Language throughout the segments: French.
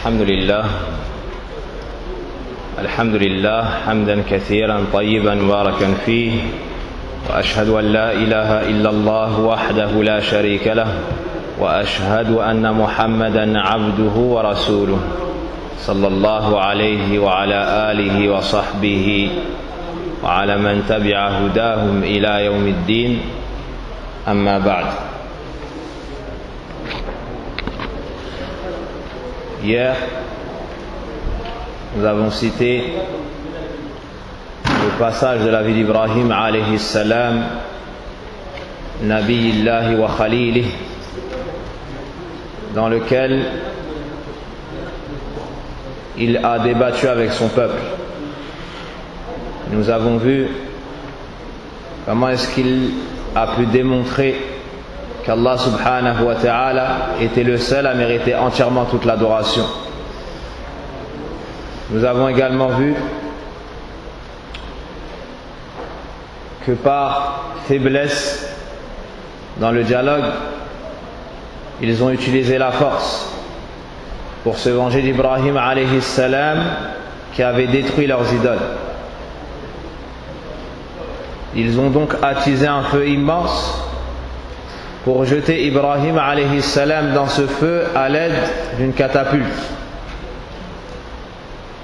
الحمد لله حمدا كثيرا طيبا مباركا فيه، وأشهد أن لا إله إلا الله وحده لا شريك له، وأشهد أن محمدا عبده ورسوله صلى الله عليه وعلى آله وصحبه وعلى من تبع هداهم إلى يوم الدين. أما بعد. Hier, nous avons cité le passage de la vie d'Ibrahim alayhi salam, Nabiyillahi wa Khalilih, dans lequel il a débattu avec son peuple. Nous avons vu comment est-ce qu'il a pu démontrer qu'Allah subhanahu wa ta'ala était le seul à mériter entièrement toute l'adoration. Nous avons également vu que par faiblesse dans le dialogue, ils ont utilisé la force pour se venger d'Ibrahim alayhi salam qui avait détruit leurs idoles. Ils ont donc attisé un feu immense pour jeter Ibrahim alayhi salam dans ce feu à l'aide d'une catapulte.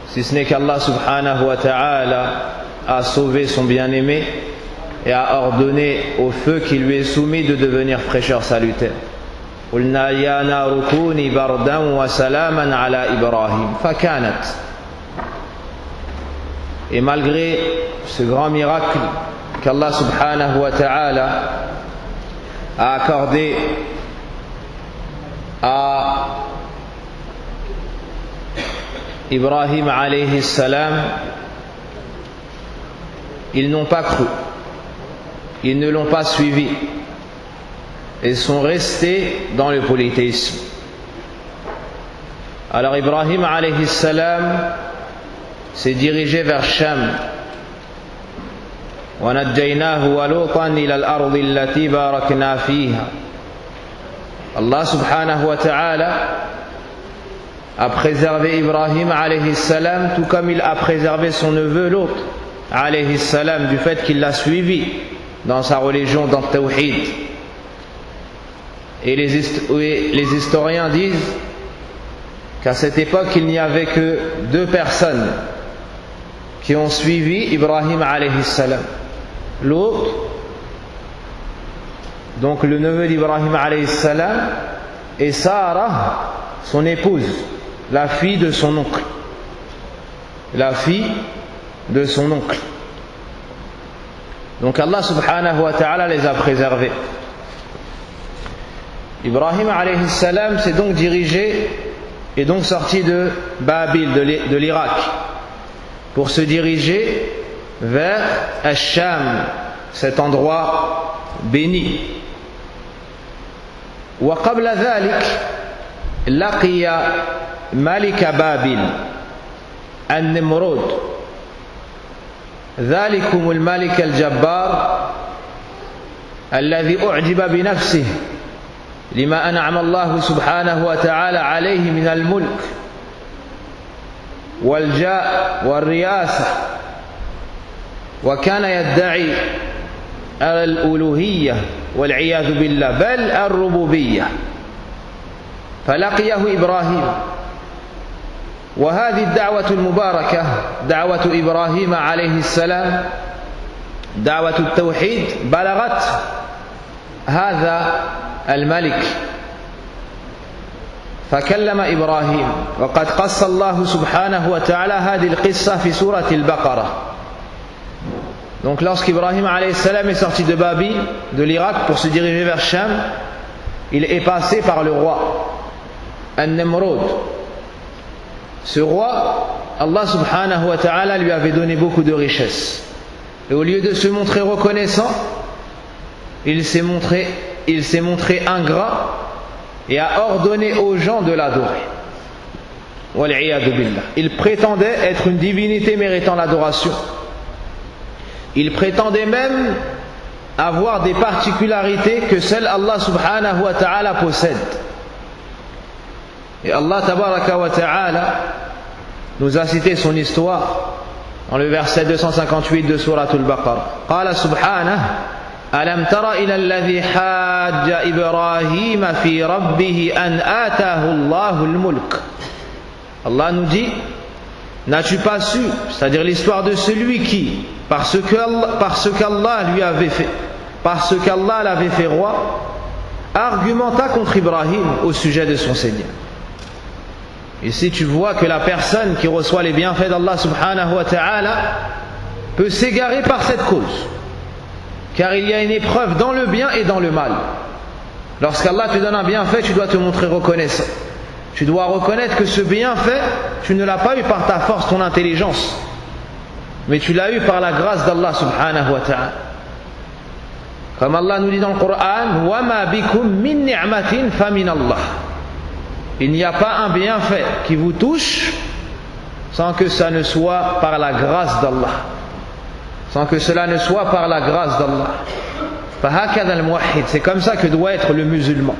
Si ce n'est qu'Allah subhanahu wa ta'ala a sauvé son bien-aimé et a ordonné au feu qui lui est soumis de devenir fraîcheur salutaire. قُلْنَا يَا نَارُ كُونِي بَرْدًا وَسَلَامًا عَلَى إِبْرَاهِيمَ فَكَانَتْ. Et malgré ce grand miracle qu'Allah subhanahu wa ta'ala a accordé à Ibrahim alayhi salam, ils n'ont pas cru, ils ne l'ont pas suivi et sont restés dans le polythéisme. Alors Ibrahim alayhi salam s'est dirigé vers Sham. وَنَجَّيْنَاهُ وَلُوطًا إِلَى الْأَرْضِ الَّتِي بَارَكْنَا فِيهَا. Allah subhanahu wa ta'ala a préservé Ibrahim alayhi salam, tout comme il a préservé son neveu Lot alayhi salam, du fait qu'il l'a suivi dans sa religion, dans le tawhid. Et les historiens disent qu'à cette époque il n'y avait que 2 personnes qui ont suivi Ibrahim alayhi salam. L'autre, donc le neveu d'Ibrahim alayhi salam, et Sarah, son épouse, la fille de son oncle. La fille de son oncle. Donc Allah subhanahu wa ta'ala les a préservés. Ibrahim alayhi salam s'est donc dirigé et donc sorti de Babil, de l'Irak, pour se diriger vers Al-Sham, cet endroit béni. وقبل ذلك لقي ملك بابل النمرود، ذلكم الملك الجبار الذي أعجب بنفسه لما أنعم الله سبحانه وتعالى عليه من الملك والجاه والرياسة، وكان يدعي الألوهية والعياذ بالله، بل الربوبية. فلقيه إبراهيم، وهذه الدعوة المباركة دعوة إبراهيم عليه السلام، دعوة التوحيد، بلغت هذا الملك فكلم إبراهيم. وقد قص الله سبحانه وتعالى هذه القصة في سورة البقرة. Donc lorsqu'Ibrahim alayhi salam est sorti de Babil, de l'Irak, pour se diriger vers Sham, il est passé par le roi An-Namrud. Ce roi, Allah subhanahu wa ta'ala lui avait donné beaucoup de richesses. Et au lieu de se montrer reconnaissant, il s'est montré ingrat et a ordonné aux gens de l'adorer. Wal-'iyadu billah. Il prétendait être une divinité méritant l'adoration. Il prétendait même avoir des particularités que seul Allah subhanahu wa ta'ala possède. Et Allah tabaraka wa ta'ala nous a cité son histoire dans le verset 258 de Sourate Al-Baqarah. Qala subhanahu Alam tara ila alladhi hajja Ibrahim fi rabbih an atahu Allahu al-mulk. Allah nous dit, n'as-tu pas su, c'est-à-dire l'histoire de celui qui, parce qu'Allah lui avait fait, parce qu'Allah l'avait fait roi, argumenta contre Ibrahim au sujet de son Seigneur. Ici tu vois que la personne qui reçoit les bienfaits d'Allah subhanahu wa ta'ala peut s'égarer par cette cause, car il y a une épreuve dans le bien et dans le mal. Lorsqu'Allah te donne un bienfait, tu dois te montrer reconnaissant. Tu dois reconnaître que ce bienfait, tu ne l'as pas eu par ta force, ton intelligence, mais tu l'as eu par la grâce d'Allah subhanahu wa ta'ala. Comme Allah nous dit dans le Coran, وَمَا بِكُم مِّن نِعْمَةٍ فَمِنَ اللَّهِ. Il n'y a pas un bienfait qui vous touche sans que ça ne soit par la grâce d'Allah. Sans que cela ne soit par la grâce d'Allah. فَهَكَذَا الْمُوَحِّدْ. C'est comme ça que doit être le musulman.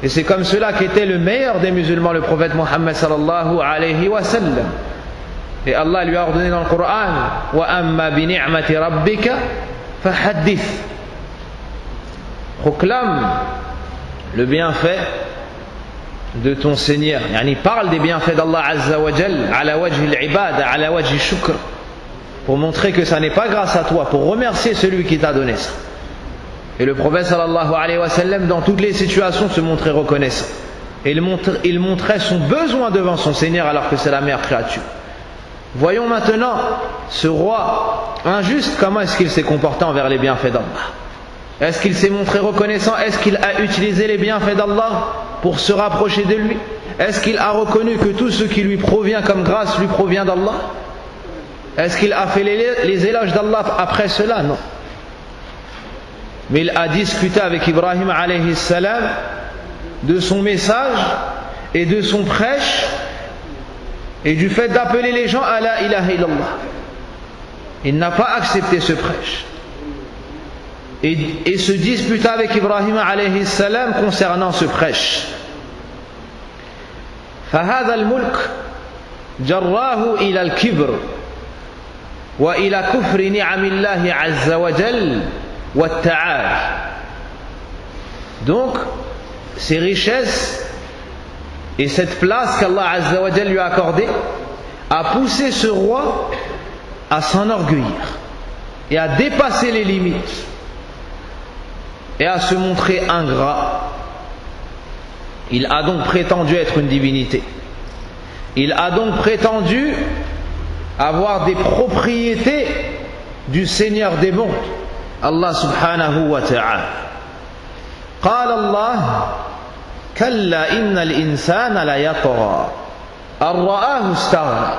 Et c'est comme cela qu'était le meilleur des musulmans, le prophète Mohammed sallallahu alayhi wa sallam. Et Allah lui a ordonné dans le Coran, وَأَمَّا بِنِعْمَةِ رَبِّكَ فَحَدِّثْ. Proclame le bienfait de ton Seigneur. Yani parle des bienfaits d'Allah Azza wa Jal, ala wajhi al-ibada, ala wajhi shukr, pour montrer que ça n'est pas grâce à toi, pour remercier celui qui t'a donné ça. Et le prophète sallallahu alayhi wa sallam, dans toutes les situations, se montrait reconnaissant. Et il montrait son besoin devant son Seigneur alors que c'est la meilleure créature. Voyons maintenant ce roi injuste, comment est-ce qu'il s'est comporté envers les bienfaits d'Allah. Est-ce qu'il s'est montré reconnaissant? Est-ce qu'il a utilisé les bienfaits d'Allah pour se rapprocher de lui? Est-ce qu'il a reconnu que tout ce qui lui provient comme grâce lui provient d'Allah? Est-ce qu'il a fait les éloges d'Allah après cela? Non. Mais il a discuté avec Ibrahim alayhi salam de son message et de son prêche et du fait d'appeler les gens à la ilaha illallah. Il n'a pas accepté ce prêche. Et se disputa avec Ibrahim alayhi salam concernant ce prêche. فهذا الملك جراه إلى الكبر وإلى كفر نعم الله عز وجل والتعالي. Donc ces richesses et cette place qu'Allah Azza wa Jal lui a accordée a poussé ce roi à s'enorgueillir et à dépasser les limites et à se montrer ingrat. Il a donc prétendu être une divinité. Il a donc prétendu avoir des propriétés du Seigneur des mondes, Allah subhanahu wa ta'ala. قال الله كلا إن الإنسان ليطغى أن رآه استغنى.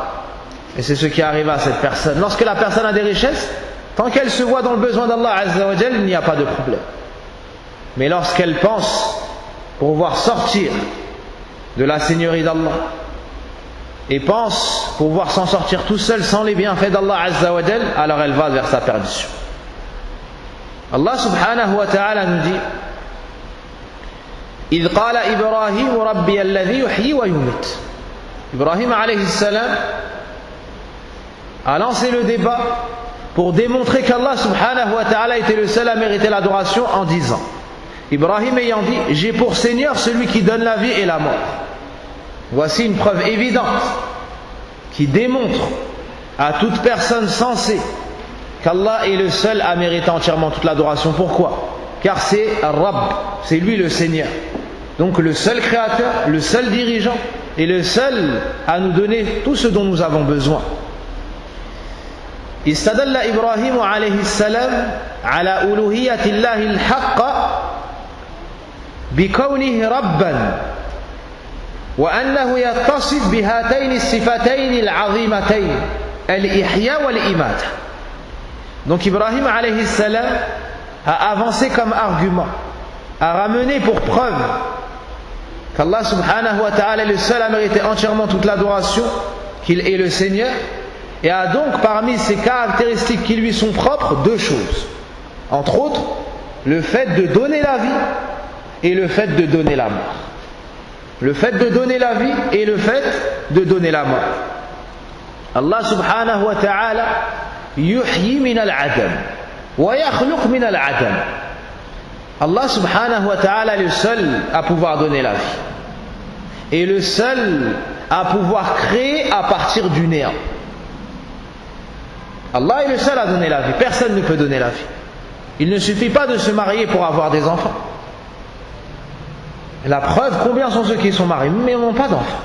Et c'est ce qui arrive à cette personne. Lorsque la personne a des richesses, tant qu'elle se voit dans le besoin d'Allah Azza wa Jal, il n'y a pas de problème. Mais lorsqu'elle pense pouvoir sortir de la seigneurie d'Allah et pense pouvoir s'en sortir tout seul sans les bienfaits d'Allah Azza wa Jal, alors elle va vers sa perdition. Allah subhanahu wa ta'ala nous dit إذ قال إبراهيم ربي الذي يحيي ويميت. Ibrahim alayhi salam a lancé le débat pour démontrer qu'Allah subhanahu wa ta'ala était le seul à mériter l'adoration en disant, Ibrahim ayant dit, j'ai pour Seigneur celui qui donne la vie et la mort. Voici une preuve évidente qui démontre à toute personne sensée qu'Allah est le seul à mériter entièrement toute l'adoration. Pourquoi? Car c'est Rabb, c'est lui le Seigneur. Donc le seul créateur, le seul dirigeant et le seul à nous donner tout ce dont nous avons besoin. استدل إبراهيم عليه السلام على ألوهية الله الحق بكونه ربا وأنه يتصف بهاتين الصفتين العظيمتين الإحياء والإماتة. Donc Ibrahim alayhi salam a avancé comme argument, a ramené pour preuve qu'Allah subhanahu wa ta'ala est le seul à mériter entièrement toute l'adoration, qu'il est le Seigneur, et a donc parmi ses caractéristiques qui lui sont propres deux choses. Entre autres, le fait de donner la vie et le fait de donner la mort. Le fait de donner la vie et le fait de donner la mort. Allah subhanahu wa ta'ala yuhyi min al-adam wa yakhluq min al-adam. Allah subhanahu wa ta'ala est le seul à pouvoir donner la vie et le seul à pouvoir créer à partir du néant. Allah est le seul à donner la vie, personne ne peut donner la vie. Il ne suffit pas de se marier pour avoir des enfants. La preuve, combien sont ceux qui sont mariés mais n'ont pas d'enfants.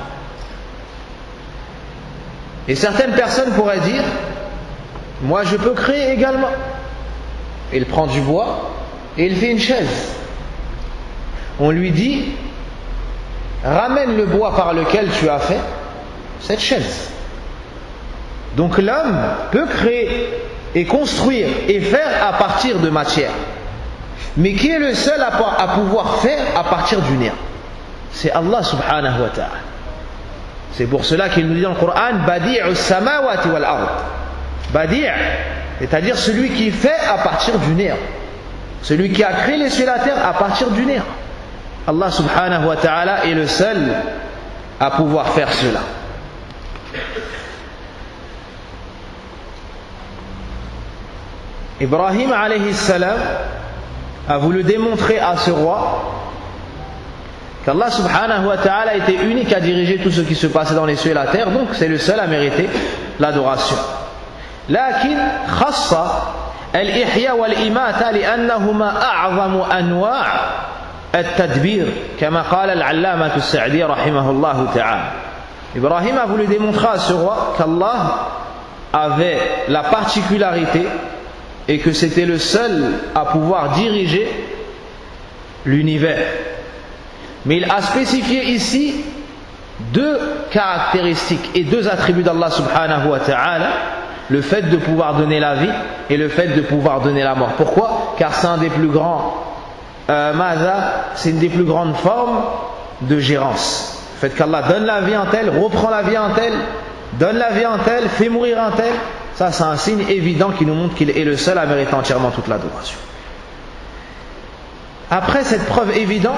Et certaines personnes pourraient dire, moi je peux créer également. Il prend du bois et il fait une chaise. On lui dit, ramène le bois par lequel tu as fait cette chaise. Donc l'homme peut créer et construire et faire à partir de matière. Mais qui est le seul à pouvoir faire à partir du néant? C'est Allah subhanahu wa ta'ala. C'est pour cela qu'il nous dit dans le Coran, Badi'us samawati wal ard. Badi', c'est-à-dire celui qui fait à partir du néant. Celui qui a créé les cieux et la terre à partir du néant. Allah subhanahu wa ta'ala est le seul à pouvoir faire cela. Ibrahim alayhi salam a voulu démontrer à ce roi qu'Allah subhanahu wa ta'ala était unique à diriger tout ce qui se passait dans les cieux et la terre, donc c'est le seul à mériter l'adoration. لكن خص الإحياء والإماتة لأنهما أعظم أنواع التدبير كما قال العلامة السعدي رحمه الله تعالى. Ibrahim a voulu démontrer à ce roi qu'Allah avait la particularité et que c'était le seul à pouvoir diriger l'univers. Mais il a spécifié ici deux caractéristiques et deux attributs d'Allah subhanahu wa ta'ala, le fait de pouvoir donner la vie et le fait de pouvoir donner la mort. Pourquoi? Car c'est un des plus grands c'est une des plus grandes formes de gérance. Le fait qu'Allah donne la vie en tel, reprend la vie en tel, donne la vie en tel, fait mourir en tel, ça c'est un signe évident qui nous montre qu'il est le seul à mériter entièrement toute l'adoration. Après cette preuve évidente,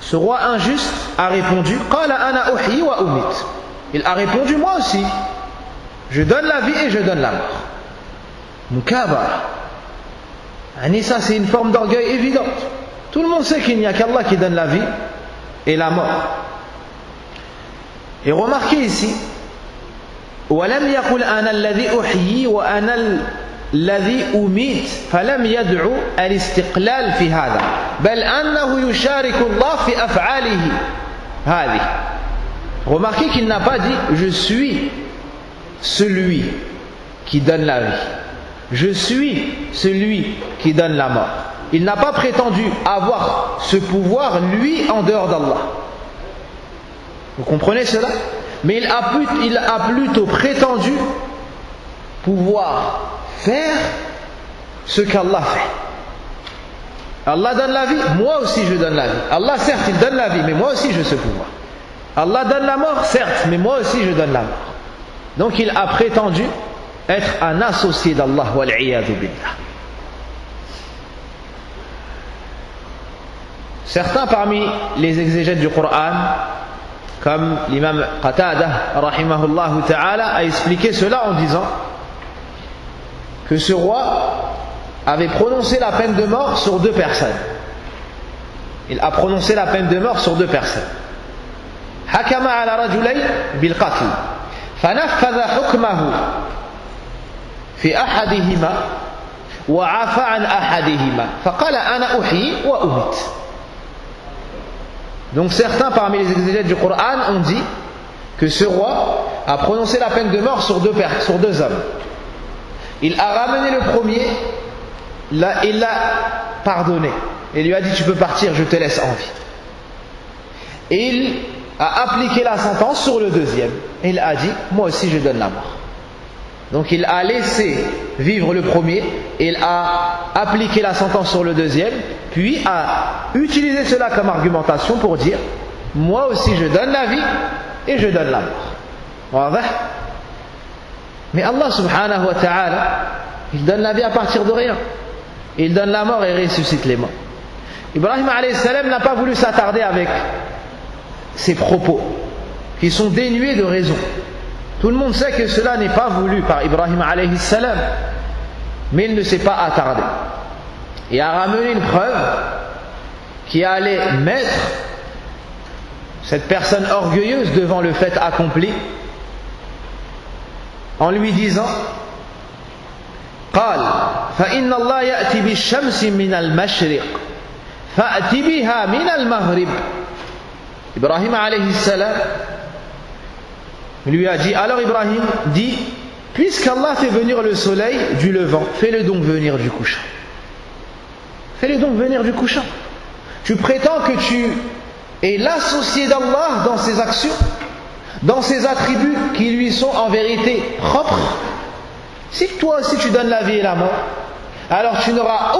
ce roi injuste a répondu, Qala ana uhyi wa umit. Il a répondu, moi aussi, je donne la vie et je donne la mort. Mukabara. Ça c'est une forme d'orgueil évidente. Tout le monde sait qu'il n'y a qu'Allah qui donne la vie et la mort. Et remarquez ici, وَلَمْ يَقُلْ أَنَا الَّذِي أُحْيِي وَأَنَا الَّذِي أُمِيتُ فَلَمْ يَدْعُ الاستقلال في هذا بل أنه يشارك الله في أفعاله هذه. Remarquez qu'il n'a pas dit je suis celui qui donne la vie, je suis celui qui donne la mort. Il n'a pas prétendu avoir ce pouvoir lui en dehors d'Allah. Vous comprenez cela? Mais il a plutôt prétendu pouvoir faire ce qu'Allah fait. Allah donne la vie, moi aussi je donne la vie. Allah certes il donne la vie, mais moi aussi j'ai ce pouvoir. Allah donne la mort, certes, mais moi aussi je donne la mort. Donc il a prétendu être un associé d'Allah, wal-'iyadhu billah. Certains parmi les exégètes du Coran, comme l'imam Qatada rahimahullah ta'ala, a expliqué cela en disant que ce roi avait prononcé la peine de mort sur deux personnes. Il a prononcé la peine de mort sur deux personnes. Hakama ala rajulayn bil qatl fanafadha hukmahu fi ahadihima wa afa an ahadihima faqala ana uhyi wa umit. Donc certains parmi les exégètes du Coran ont dit que ce roi a prononcé la peine de mort sur deux hommes. Il a ramené le premier, il l'a pardonné et lui a dit tu peux partir, je te laisse en vie. Et il a appliqué la sentence sur le deuxième et il a dit moi aussi je donne la mort. Donc il a laissé vivre le premier, il a appliqué la sentence sur le deuxième, puis a utilisé cela comme argumentation pour dire moi aussi je donne la vie et je donne la mort. Mais Allah subhanahu wa ta'ala, il donne la vie à partir de rien. Il donne la mort et ressuscite les morts. Ibrahim alayhi salam n'a pas voulu s'attarder avec ces propos qui sont dénués de raison. Tout le monde sait que cela n'est pas voulu par Ibrahim alayhi salam, mais il ne s'est pas attardé et a ramené une preuve qui allait mettre cette personne orgueilleuse devant le fait accompli en lui disant قال فإن الله يأتي بالشمس من المشرق فأت بها من المغرب. Ibrahim alayhi salam lui a dit, alors Ibrahim dit, puisqu'Allah fait venir le soleil du levant, fais-le donc venir du couchant. Fais-le donc venir du couchant. Tu prétends que tu es l'associé d'Allah dans ses actions, dans ses attributs qui lui sont en vérité propres. Si toi aussi tu donnes la vie et la mort, alors tu n'auras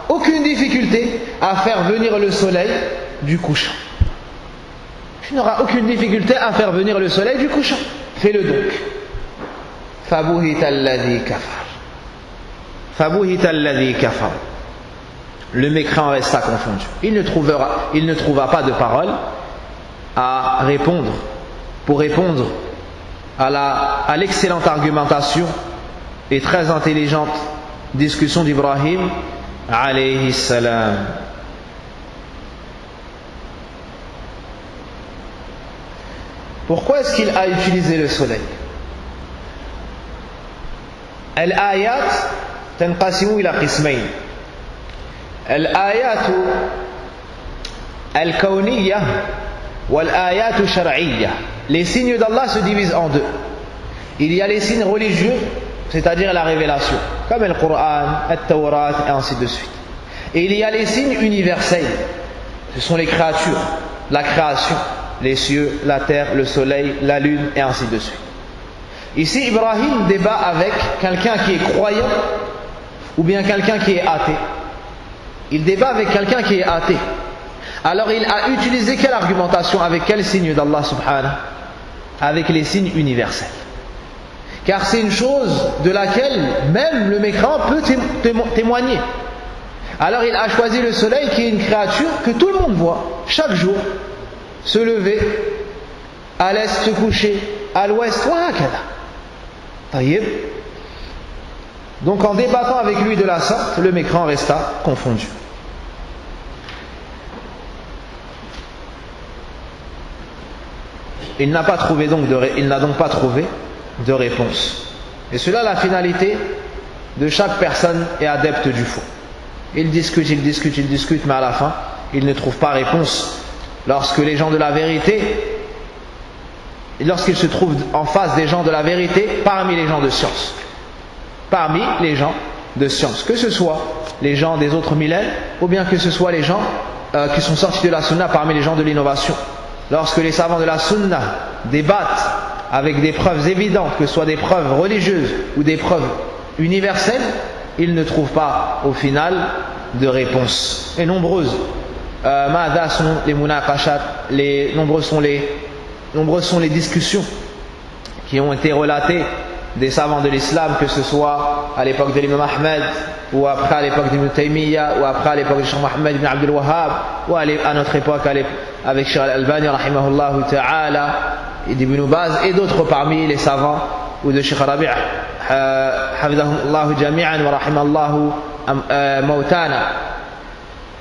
aucune difficulté à faire venir le soleil du couchant. Tu n'auras aucune difficulté à faire venir le soleil du couchant. Fais-le donc. فَبُهِتَ الَّذِي كَفَرَ. فَبُهِتَ الَّذِي كَفَرَ. Le mécréant resta confondu. Il ne trouva pas de parole pour répondre à l'excellente argumentation et très intelligente discussion d'Ibrahim alayhi salam. Pourquoi est-ce qu'il a utilisé le soleil? Al-ayat tanqasimu ila qismayn. Al-ayat al-kawniyya wal-ayat shar'iyya. Les signes d'Allah se divisent en deux. Il y a les signes religieux, c'est-à-dire la révélation, comme le Coran, le Tawrat et ainsi de suite. Et il y a les signes universels. Ce sont les créatures, la création, les cieux, la terre, le soleil, la lune et ainsi de suite. Ici, Ibrahim débat avec quelqu'un qui est croyant ou bien quelqu'un qui est athée. Il débat avec quelqu'un qui est athée. Alors il a utilisé quelle argumentation, avec quel signe d'Allah subhanahu? Avec les signes universels. Car c'est une chose de laquelle même le mécréant peut témoigner. Alors il a choisi le soleil qui est une créature que tout le monde voit chaque jour se lever, à l'est se coucher, à l'ouest, donc en débattant avec lui de la sorte, le mécréant resta confondu. Il n'a donc pas trouvé de réponse. Et cela, la finalité de chaque personne est adepte du faux. Il discute, mais à la fin, il ne trouve pas réponse. Lorsqu'ils se trouvent en face des gens de la vérité, parmi les gens de science, que ce soit les gens des autres millénaires, ou bien que ce soit les gens qui sont sortis de la sunna parmi les gens de l'innovation. Lorsque les savants de la sunna débattent avec des preuves évidentes, que ce soit des preuves religieuses ou des preuves universelles, ils ne trouvent pas au final de réponse. Et nombreuses sont les munaqashat, nombreuses sont les discussions qui ont été relatées des savants de l'islam, que ce soit à l'époque de l'imam Ahmed, ou après à l'époque d'Ibn Taymiyyah, ou après à l'époque de Cheikh Mohammed ibn Abdul Wahhab, ou à notre époque avec Cheikh Al-Albani rahimahullah ta'ala, et d'Ibn Baz, et d'autres parmi les savants, ou de Cheikh Rabi' hafidhahullah jami'an wa rahimallahu mautana.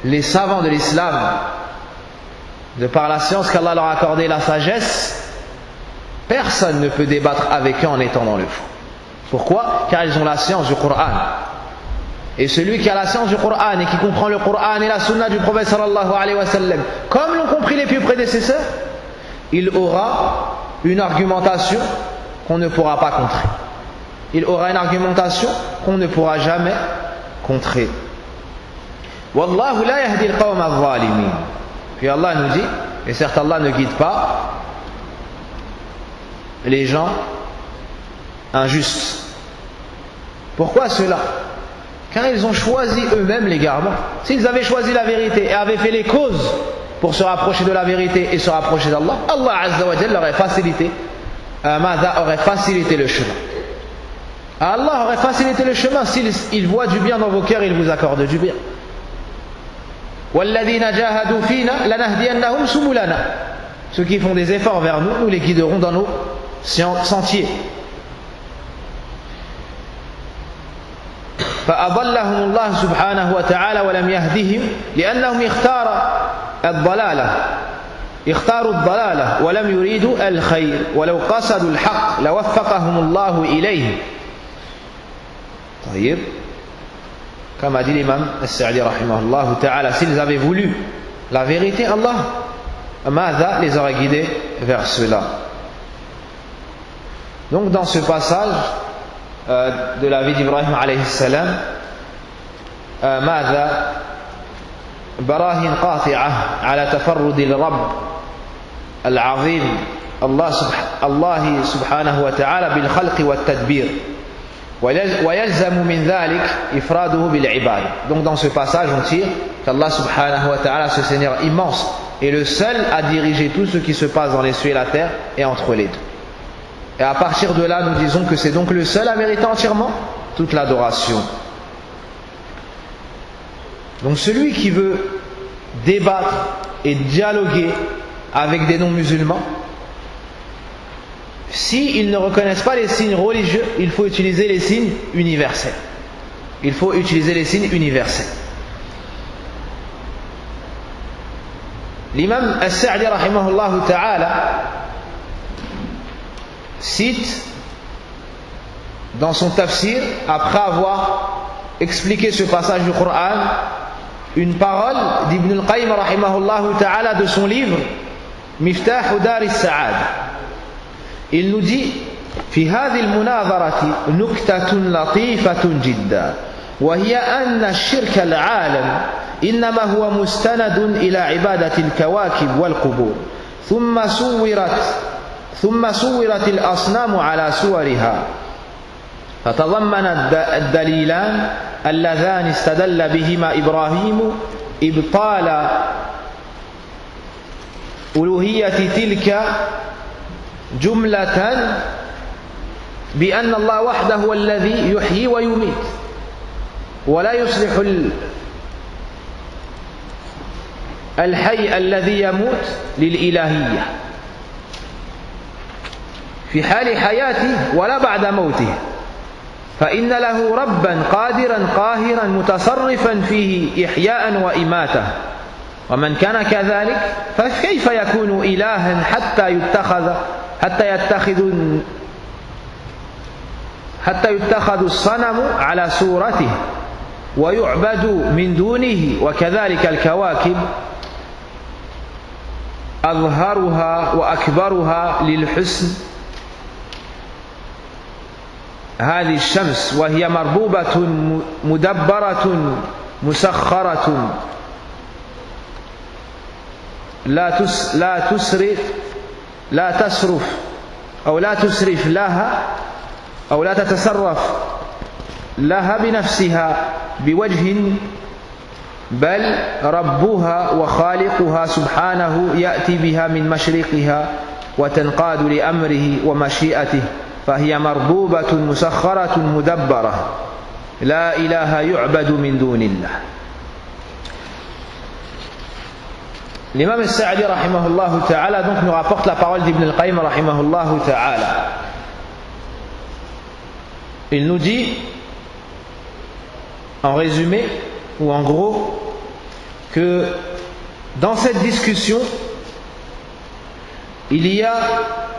Les savants de l'islam, de par la science qu'Allah leur a accordé, la sagesse, personne ne peut débattre avec eux en étant dans le faux. Pourquoi? Car ils ont la science du Coran. Et celui qui a la science du Coran et qui comprend le Coran et la sunna du prophète sallallahu alayhi wa sallam, comme l'ont compris les pieux prédécesseurs, il aura une argumentation qu'on ne pourra pas contrer. Il aura une argumentation qu'on ne pourra jamais contrer. Wallahu la yahdi al-qawma adh-dhalimin. Puis Allah nous dit, et certes Allah ne guide pas les gens injustes. Pourquoi cela? Car ils ont choisi eux-mêmes l'égarement. S'ils avaient choisi la vérité et avaient fait les causes pour se rapprocher de la vérité et se rapprocher d'Allah, Allah Azza wa Jalla aurait facilité le chemin. Allah aurait facilité le chemin. S'il voit du bien dans vos cœurs, il vous accorde du bien. وَالَّذِينَ جَاهَدُوا فِينَا لَنَهْدِيَنَّهُمْ سُبُلَنَا. ceux qui font des efforts vers nous, nous les guiderons dans nos sentiers. فأضلهم الله سبحانه وتعالى ولم يهدهم لأنهم اختاروا الضلالة ولم يريدوا الخير ولو قصدوا الحق لوفقهم الله إليه. طيب comme a dit l'imam As-Sa'di rahimahullah ta'ala, s'ils avaient voulu la vérité, Allah Ma'adha les aurait guidés vers cela. Donc dans ce passage de la vie d'Ibrahim alayhi salam, ماذا براهين قاطعة على تفرد الرب العظيم الله سبحانه وتعالى بالخلق والتدبير ويلزم من ذلك إفراده بالعباد. Donc dans ce passage on tire qu'Allah subhanahu wa ta'ala, ce Seigneur immense, est le seul à diriger tout ce qui se passe dans les cieux et la terre et entre les deux. Et à partir de là, nous disons que c'est donc le seul à mériter entièrement toute l'adoration. Donc celui qui veut débattre et dialoguer avec des non-musulmans, s'ils ne reconnaissent pas les signes religieux, il faut utiliser les signes universels. Il faut utiliser les signes universels. L'imam As-Sa'di rahimahullah ta'ala cite dans son tafsir, après avoir expliqué ce passage du Coran, une parole d'Ibn al-Qayyim rahimahullah ta'ala de son livre Miftah Dar al-Sa'ad. Il nous dit: في هذه المناظرة نكتة لطيفة جدا وهي أن الشرك العالم إنما هو مستند إلى عبادة الكواكب والقبور ثم صورت الأصنام على صورها فتضمن الدليلان اللذان استدل بهما إبراهيم إبطال ألوهية تلك جملة بأن الله وحده هو الذي يحيي ويميت ولا يصلح الحي الذي يموت للإلهية في حال حياته ولا بعد موته، فإن له ربا قادرا قاهرا متصرفا فيه إحياء وإماتة، ومن كان كذلك فكيف يكون إلها حتى يتخذ الصنم على صورته ويعبد من دونه، وكذلك الكواكب أظهرها وأكبرها للحسن هذه الشمس وهي مربوبة مدبرة مسخرة لا تسرف لها أو لا تتصرف لها بنفسها بوجه، بل ربها وخالقها سبحانه يأتي بها من مشرقها وتنقاد لأمره ومشيئته، فهي مربوبة مسخرة مدبرة لا إله يعبد من دون الله. L'imam As-Sa'di rahimahullah ta'ala donc nous rapporte la parole d'Ibn al-Qayyim rahimahullah ta'ala. Il nous dit en résumé ou en gros que dans cette discussion il y a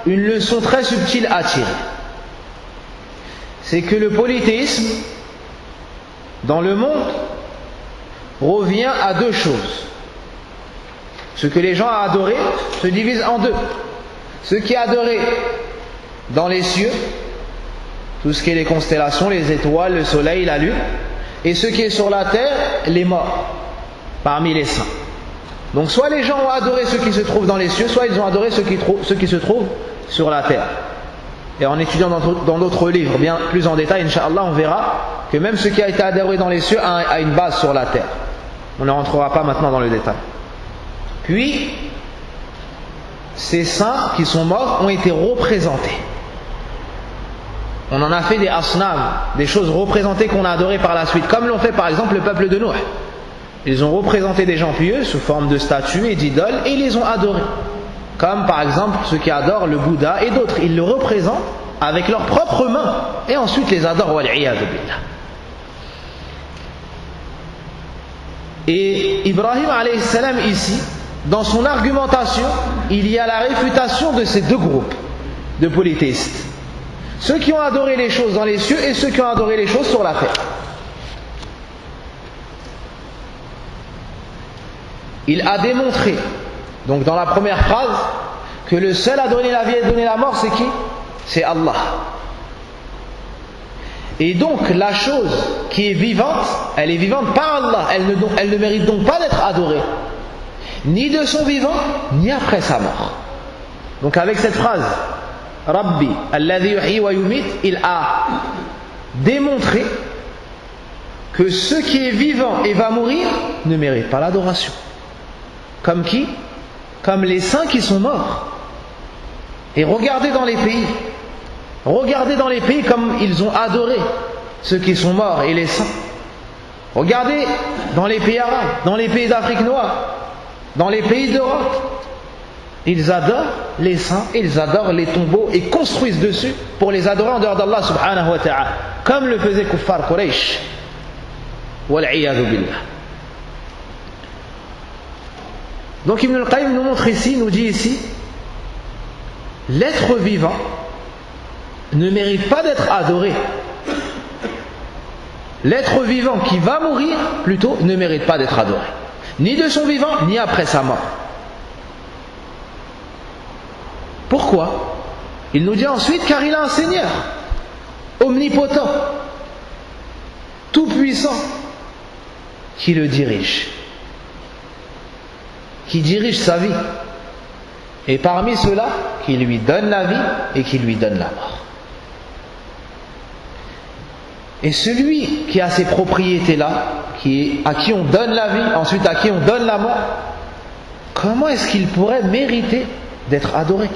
une leçon très subtile à tirer. C'est que le polythéisme dans le monde revient à deux choses. Ce que les gens ont adoré se divise en deux. Ce qui est adoré dans les cieux, tout ce qui est les constellations, les étoiles, le soleil, la lune, et ce qui est sur la terre, les morts, parmi les saints. Donc soit les gens ont adoré ce qui se trouve dans les cieux, soit ils ont adoré ce qui se trouve sur la terre. Et en étudiant dans d'autres livres, bien plus en détail, Inch'Allah, on verra que même ce qui a été adoré dans les cieux a une base sur la terre. On ne rentrera pas maintenant dans le détail. Puis, ces saints qui sont morts ont été représentés. On en a fait des asnam, des choses représentées qu'on a adorées par la suite, comme l'ont fait par exemple le peuple de Nuh. Ils ont représenté des gens pieux sous forme de statues et d'idoles et ils les ont adorés. Comme par exemple ceux qui adorent le Bouddha et d'autres, ils le représentent avec leurs propres mains et ensuite les adorent. Wal-'iyadhu billah. Et Ibrahim alayhi salam ici, dans son argumentation, il y a la réfutation de ces deux groupes de polythéistes. Ceux qui ont adoré les choses dans les cieux et ceux qui ont adoré les choses sur la terre. Il a démontré, donc dans la première phrase, que le seul à donner la vie et donner la mort, c'est qui? C'est Allah. Et donc la chose qui est vivante, elle est vivante par Allah, elle ne mérite donc pas d'être adorée, ni de son vivant, ni après sa mort. Donc avec cette phrase, Rabbi, alladhi yuhyi wa yumit, il a démontré que ce qui est vivant et va mourir ne mérite pas l'adoration. Comme qui? Comme les saints qui sont morts. Et regardez dans les pays comme ils ont adoré ceux qui sont morts et les saints. Regardez dans les pays arabes, dans les pays d'Afrique noire, dans les pays d'Europe. Ils adorent les saints, ils adorent les tombeaux et construisent dessus pour les adorer en dehors d'Allah subhanahu wa ta'ala, comme le faisait Kuffar Quraysh. Wal-'iyadhu billah. Donc Ibn al-Qayyim nous montre ici, nous dit ici, l'être vivant ne mérite pas d'être adoré. L'être vivant qui va mourir, plutôt, ne mérite pas d'être adoré. Ni de son vivant, ni après sa mort. Pourquoi? Il nous dit ensuite, car il a un Seigneur, omnipotent, tout-puissant, qui le dirige. Qui dirige sa vie. Et parmi ceux-là, qui lui donne la vie et qui lui donne la mort. Et celui qui a ces propriétés-là, à qui on donne la vie, ensuite à qui on donne la mort, comment est-ce qu'il pourrait mériter d'être adoré?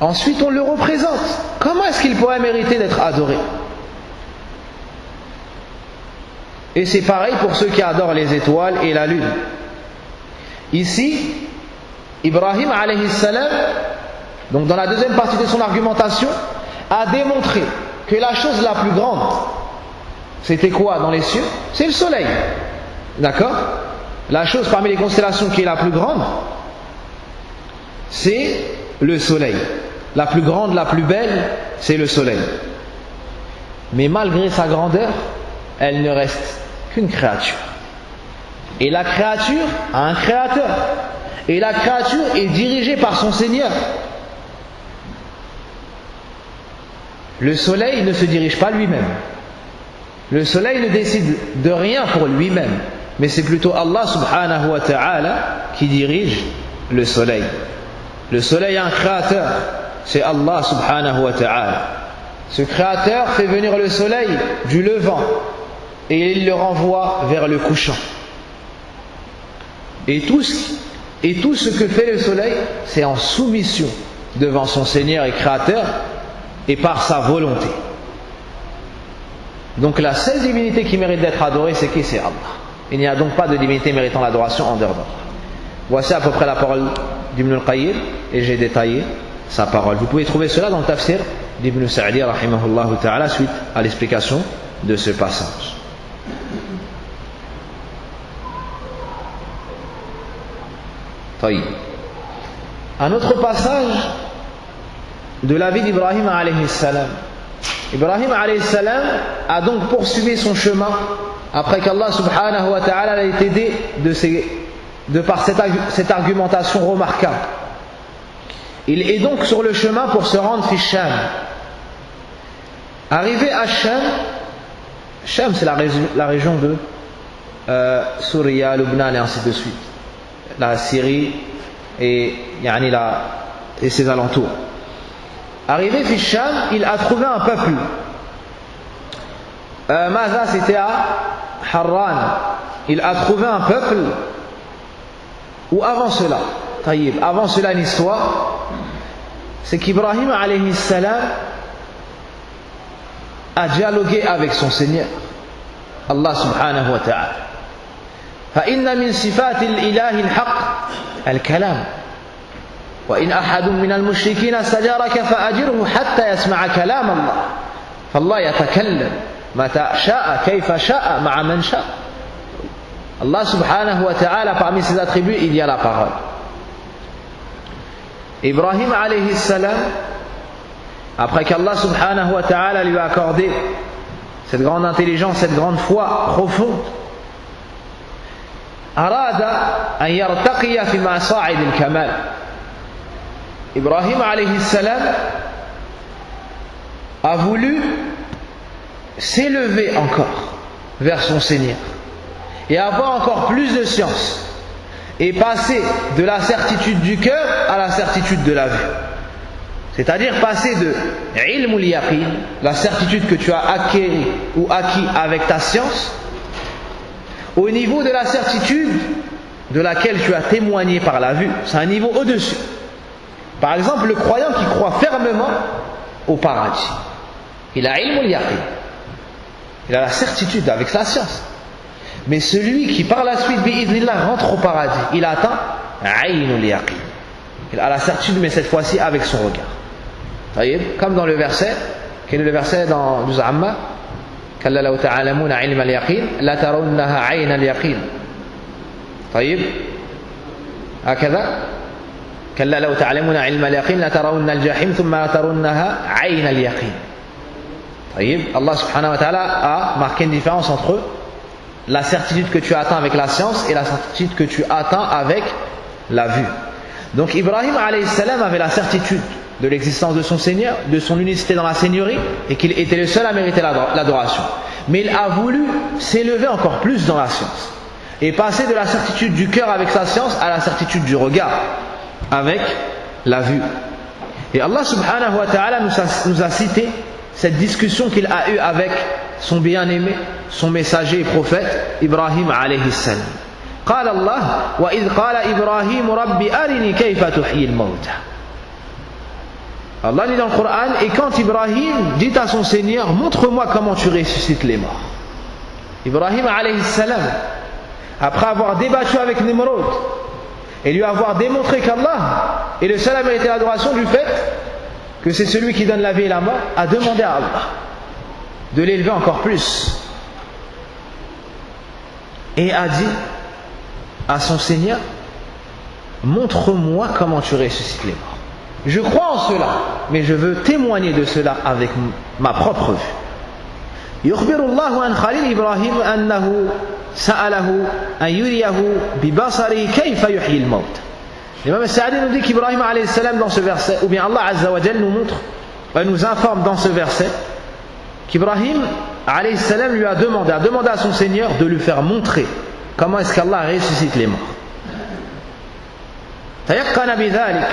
Ensuite on le représente. Comment est-ce qu'il pourrait mériter d'être adoré? Et c'est pareil pour ceux qui adorent les étoiles et la lune. Ici, Ibrahim alayhi salam, donc dans la deuxième partie de son argumentation, a démontré que la chose la plus grande, c'était quoi dans les cieux? C'est le soleil. D'accord? La chose parmi les constellations qui est la plus grande, c'est le soleil. La plus grande, la plus belle, c'est le soleil. Mais malgré sa grandeur, elle ne reste qu'une créature. Et la créature a un créateur. Et la créature est dirigée par son Seigneur. Le soleil ne se dirige pas lui-même. Le soleil ne décide de rien pour lui-même. Mais c'est plutôt Allah subhanahu wa ta'ala qui dirige le soleil. Le soleil a un créateur. C'est Allah subhanahu wa ta'ala. Ce créateur fait venir le soleil du levant et il le renvoie vers le couchant. Et tout ce que fait le soleil, c'est en soumission devant son Seigneur et Créateur et par sa volonté. Donc la seule divinité qui mérite d'être adorée, c'est qui? C'est Allah. Il n'y a donc pas de divinité méritant l'adoration en dehors d'Allah. Voici à peu près la parole d'Ibn al-Qayyim et j'ai détaillé sa parole. Vous pouvez trouver cela dans le tafsir d'Ibn Sa'di rahimahullah ta'ala suite à l'explication de ce passage. Un autre passage de la vie d'Ibrahim alayhi salam. Ibrahim alayhi salam a donc poursuivi son chemin après qu'Allah subhanahu wa ta'ala l'a aidé de par cette argumentation remarquable. Il est donc sur le chemin pour se rendre fi Sham. Arrivé à Sham, Sham c'est la région de Souria, Lubnan et ainsi de suite. La Syrie et ses alentours. Arrivé fi Sham, il a trouvé un peuple. Maza, c'était à Harran. Il a trouvé un peuple où avant cela, une histoire, c'est qu'Ibrahim alayhi salam a dialogué avec son Seigneur, Allah subhanahu wa ta'ala. فإن من صفات الإله الحق الكلام وإن أحد من المشركين استجارك فأجره حتى يسمع كلام الله فالله يتكلم متى شاء كيف شاء مع من شاء. Allah subhanahu wa ta'ala, parmi ses attributs, il y a la parole. Ibrahim alayhi salam, après qu'Allah subhanahu wa ta'ala lui a accordé cette grande intelligence, cette grande foi profonde, arada an yartaqiya fi masa'id al-kamal. Ibrahim alayhi salam a voulu s'élever encore vers son Seigneur et avoir encore plus de science et passer de la certitude du cœur à la certitude de la vue. C'est-à-dire passer de ilmul yaqin, la certitude que tu as acquis avec ta science, au niveau de la certitude de laquelle tu as témoigné par la vue. C'est un niveau au-dessus. Par exemple, le croyant qui croit fermement au paradis, il a ilmul yaqin, il a la certitude avec sa science. Mais celui qui par la suite bi'idhnillah rentre au paradis, il atteint aynul yaqin, il a la certitude, mais cette fois-ci avec son regard. Comme dans le verset, quel est le verset dans Juz Amma, kalla law ta'lamuna ilma al-yaqin la tarawunnaha ayna al-yaqin. طيب هكذا كلا لو تعلمون علم اليقين لترون الجحيم ثم لترونها عين اليقين. طيب Allah subhanahu wa ta'ala a marqué une différence entre la certitude que tu atteins avec la science et la certitude que tu atteins avec la vue. Donc Ibrahim alayhi salam avait la certitude de l'existence de son Seigneur, de son unicité dans la Seigneurie, et qu'il était le seul à mériter l'adoration. Mais il a voulu s'élever encore plus dans la science et passer de la certitude du cœur avec sa science à la certitude du regard avec la vue. Et Allah subhanahu wa ta'ala nous a cité cette discussion qu'il a eue avec son bien-aimé, son messager et prophète Ibrahim alayhi salam. قال الله وإذ قال إبراهيم رب أرني كيف تحيي الموتى. Allah dit dans le Coran, et quand Ibrahim dit à son Seigneur, montre-moi comment tu ressuscites les morts. Ibrahim alayhi salam, après avoir débattu avec Nimrod et lui avoir démontré qu'Allah est le seul à mériter l'adoration, du fait que c'est celui qui donne la vie et la mort, a demandé à Allah de l'élever encore plus et a dit à son Seigneur, montre-moi comment tu ressuscites les morts. Je crois en cela, mais je veux témoigner de cela avec ma propre vue. يخبر الله عن خليل إبراهيم أنه سأله أن يريه ببصره كيف يحيي الموت. L'imam al-Sa'di nous dit qu'Ibrahim alayhi salam dans ce verset, ou bien Allah azza wa jal nous informe dans ce verset qu'Ibrahim alayhi salam lui a demandé à son Seigneur de lui faire montrer comment est-ce qu'Allah ressuscite les morts. تيقن بذلك,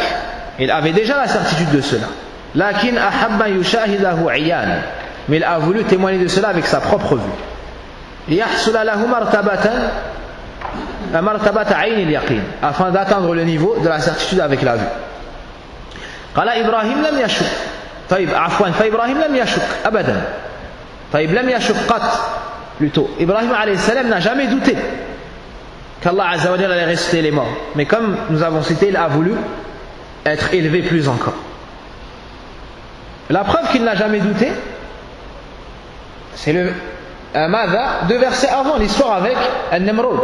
il avait déjà la certitude de cela. لكن أحب يشاهده عيانا, mais il a voulu témoigner de cela avec sa propre vue. ليحصل له مرتبة عين اليقين, afin d'atteindre le niveau de la certitude avec la vue. قال إبراهيم لم يشك, طيب عفوا فإبراهيم لم يشك أبدا, طيب لم يشك قط, plutôt Ibrahim alayhi salam n'a jamais douté qu'Allah azza wa jalla allait ressusciter les morts, mais comme nous avons cité, il a voulu être élevé plus encore. La preuve qu'il n'a jamais douté, c'est le deux versets avant l'histoire avec Al-Nimrod.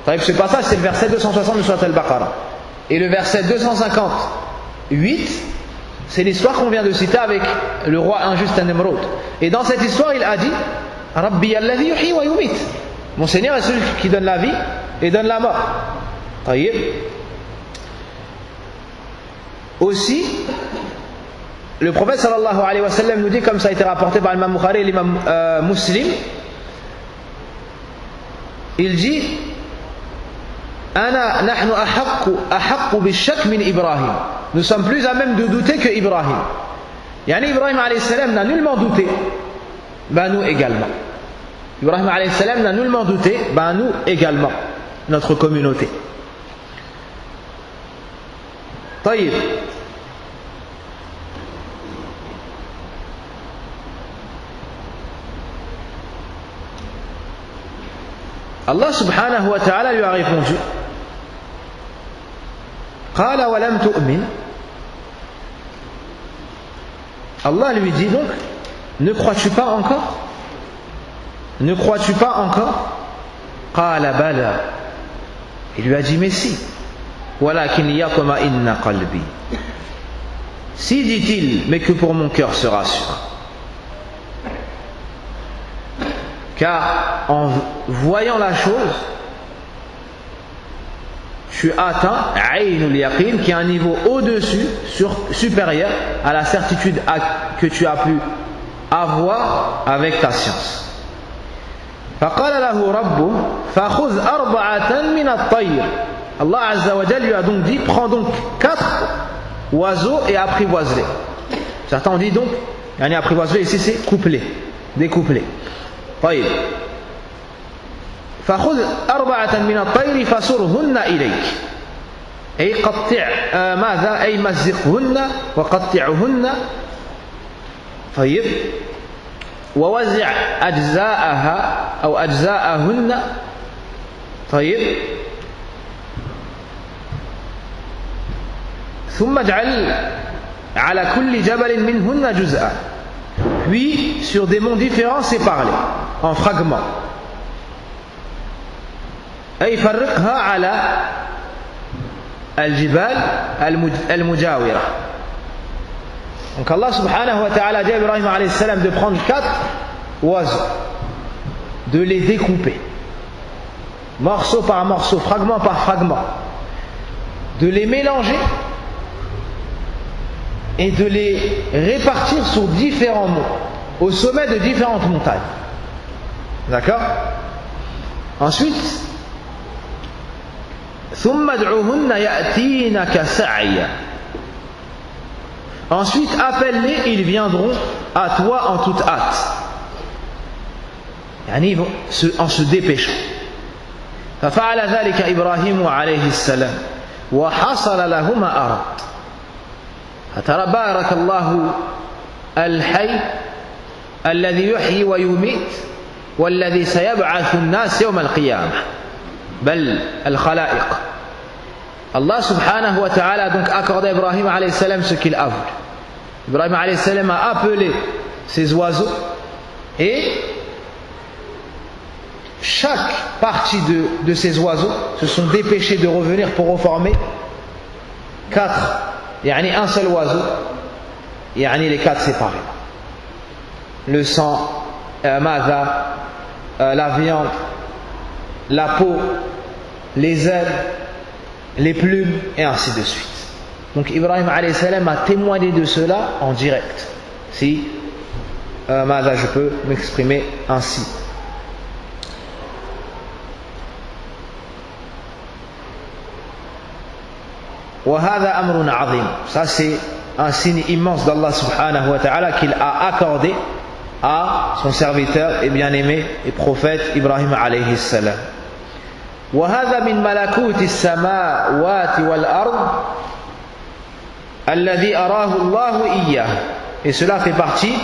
Ce passage, c'est le verset 260 de Surat Al-Baqarah. Et le verset 258, c'est l'histoire qu'on vient de citer avec le roi injuste Al-Nimrod. Et dans cette histoire, il a dit Rabbi alladhi yuhyi wa yumit. Mon Seigneur est celui qui donne la vie et donne la mort. Taïb. Aussi, le prophète sallallahu alayhi wa sallam nous dit, comme ça a été rapporté par l'imam Bukhari et l'imam Muslim, il dit nahnu ahaqqu bishak min Ibrahim. Nous sommes plus à même de douter que Ibrahim. Yani Ibrahim alayhi salam n'a nullement douté, nous également. Ibrahim alayhi salam n'a nullement douté, nous également, notre communauté. طيب. Allah subhanahu wa ta'ala lui a répondu قال ولم تؤمن. Allah lui dit donc, ne crois-tu pas encore? Ne crois-tu pas encore? قال بلى. Il lui a dit mais si. ولكن ليطمئن قلبي. Si, dit-il, mais que pour mon cœur se rassure. Car en voyant la chose, tu atteins Aynul Yaqin, qui est un niveau au-dessus, supérieur à la certitude que tu as pu avoir avec ta science. فقال له ربه فخذ أربعة من الطير. Allah Azza wa Jalla lui a donc dit, prends donc 4 oiseaux et apprivoise-les. Certains ont dit donc, apprivoise-les ici c'est couplé, découplé. طيب. فخذ أربعة من الطير فصرهن إليك. أي قطع ماذا؟ أي مزقهن وقطعهن. طيب. ووزع أجزاءها أو أجزاءهن. طيب. ثم اجعل على كل جبل منهن جزءا. Puis sur des monts différents séparés en fragments. أي فرقها على الجبال المجاورة. Donc Allah subhanahu wa ta'ala dit à Ibrahim alayhi salam de prendre 4 oiseaux, de les découper morceau par morceau, fragment par fragment, de les mélanger et de les répartir sur différents monts, au sommet de différentes montagnes. D'accord? Ensuite, ثم ادعوهن يأتينك سعيا. Ensuite, appelle-les, ils viendront à toi en toute hâte. En se dépêchant. ففعل ذلك إبراهيم عليه السلام وحصل له ما أراد. فتبارك الله الحي الذي يحيي ويميت والذي سيبعث الناس يوم القيامة بل الخلائق. Allah subhanahu wa ta'ala a donc accordé à Ibrahim alayhi salam ce qu'il a voulu. Ibrahim alayhi salam a appelé ces oiseaux et chaque partie de ces oiseaux se sont dépêchés de revenir pour reformer 4, un seul oiseau, les 4 séparés. Le sang, la viande, la peau, les ailes, les plumes et ainsi de suite. Donc Ibrahim alayhi salam a témoigné de cela en direct. Si je peux m'exprimer ainsi. وهذا أمر عظيم. Ça c'est un signe immense d'Allah subhanahu wa ta'ala qu'il a accordé à son serviteur et bien-aimé et prophète Ibrahim alayhi salam. وهذا من ملكوت السماوات والأرض الذي أراه الله إياه. Et cela fait partie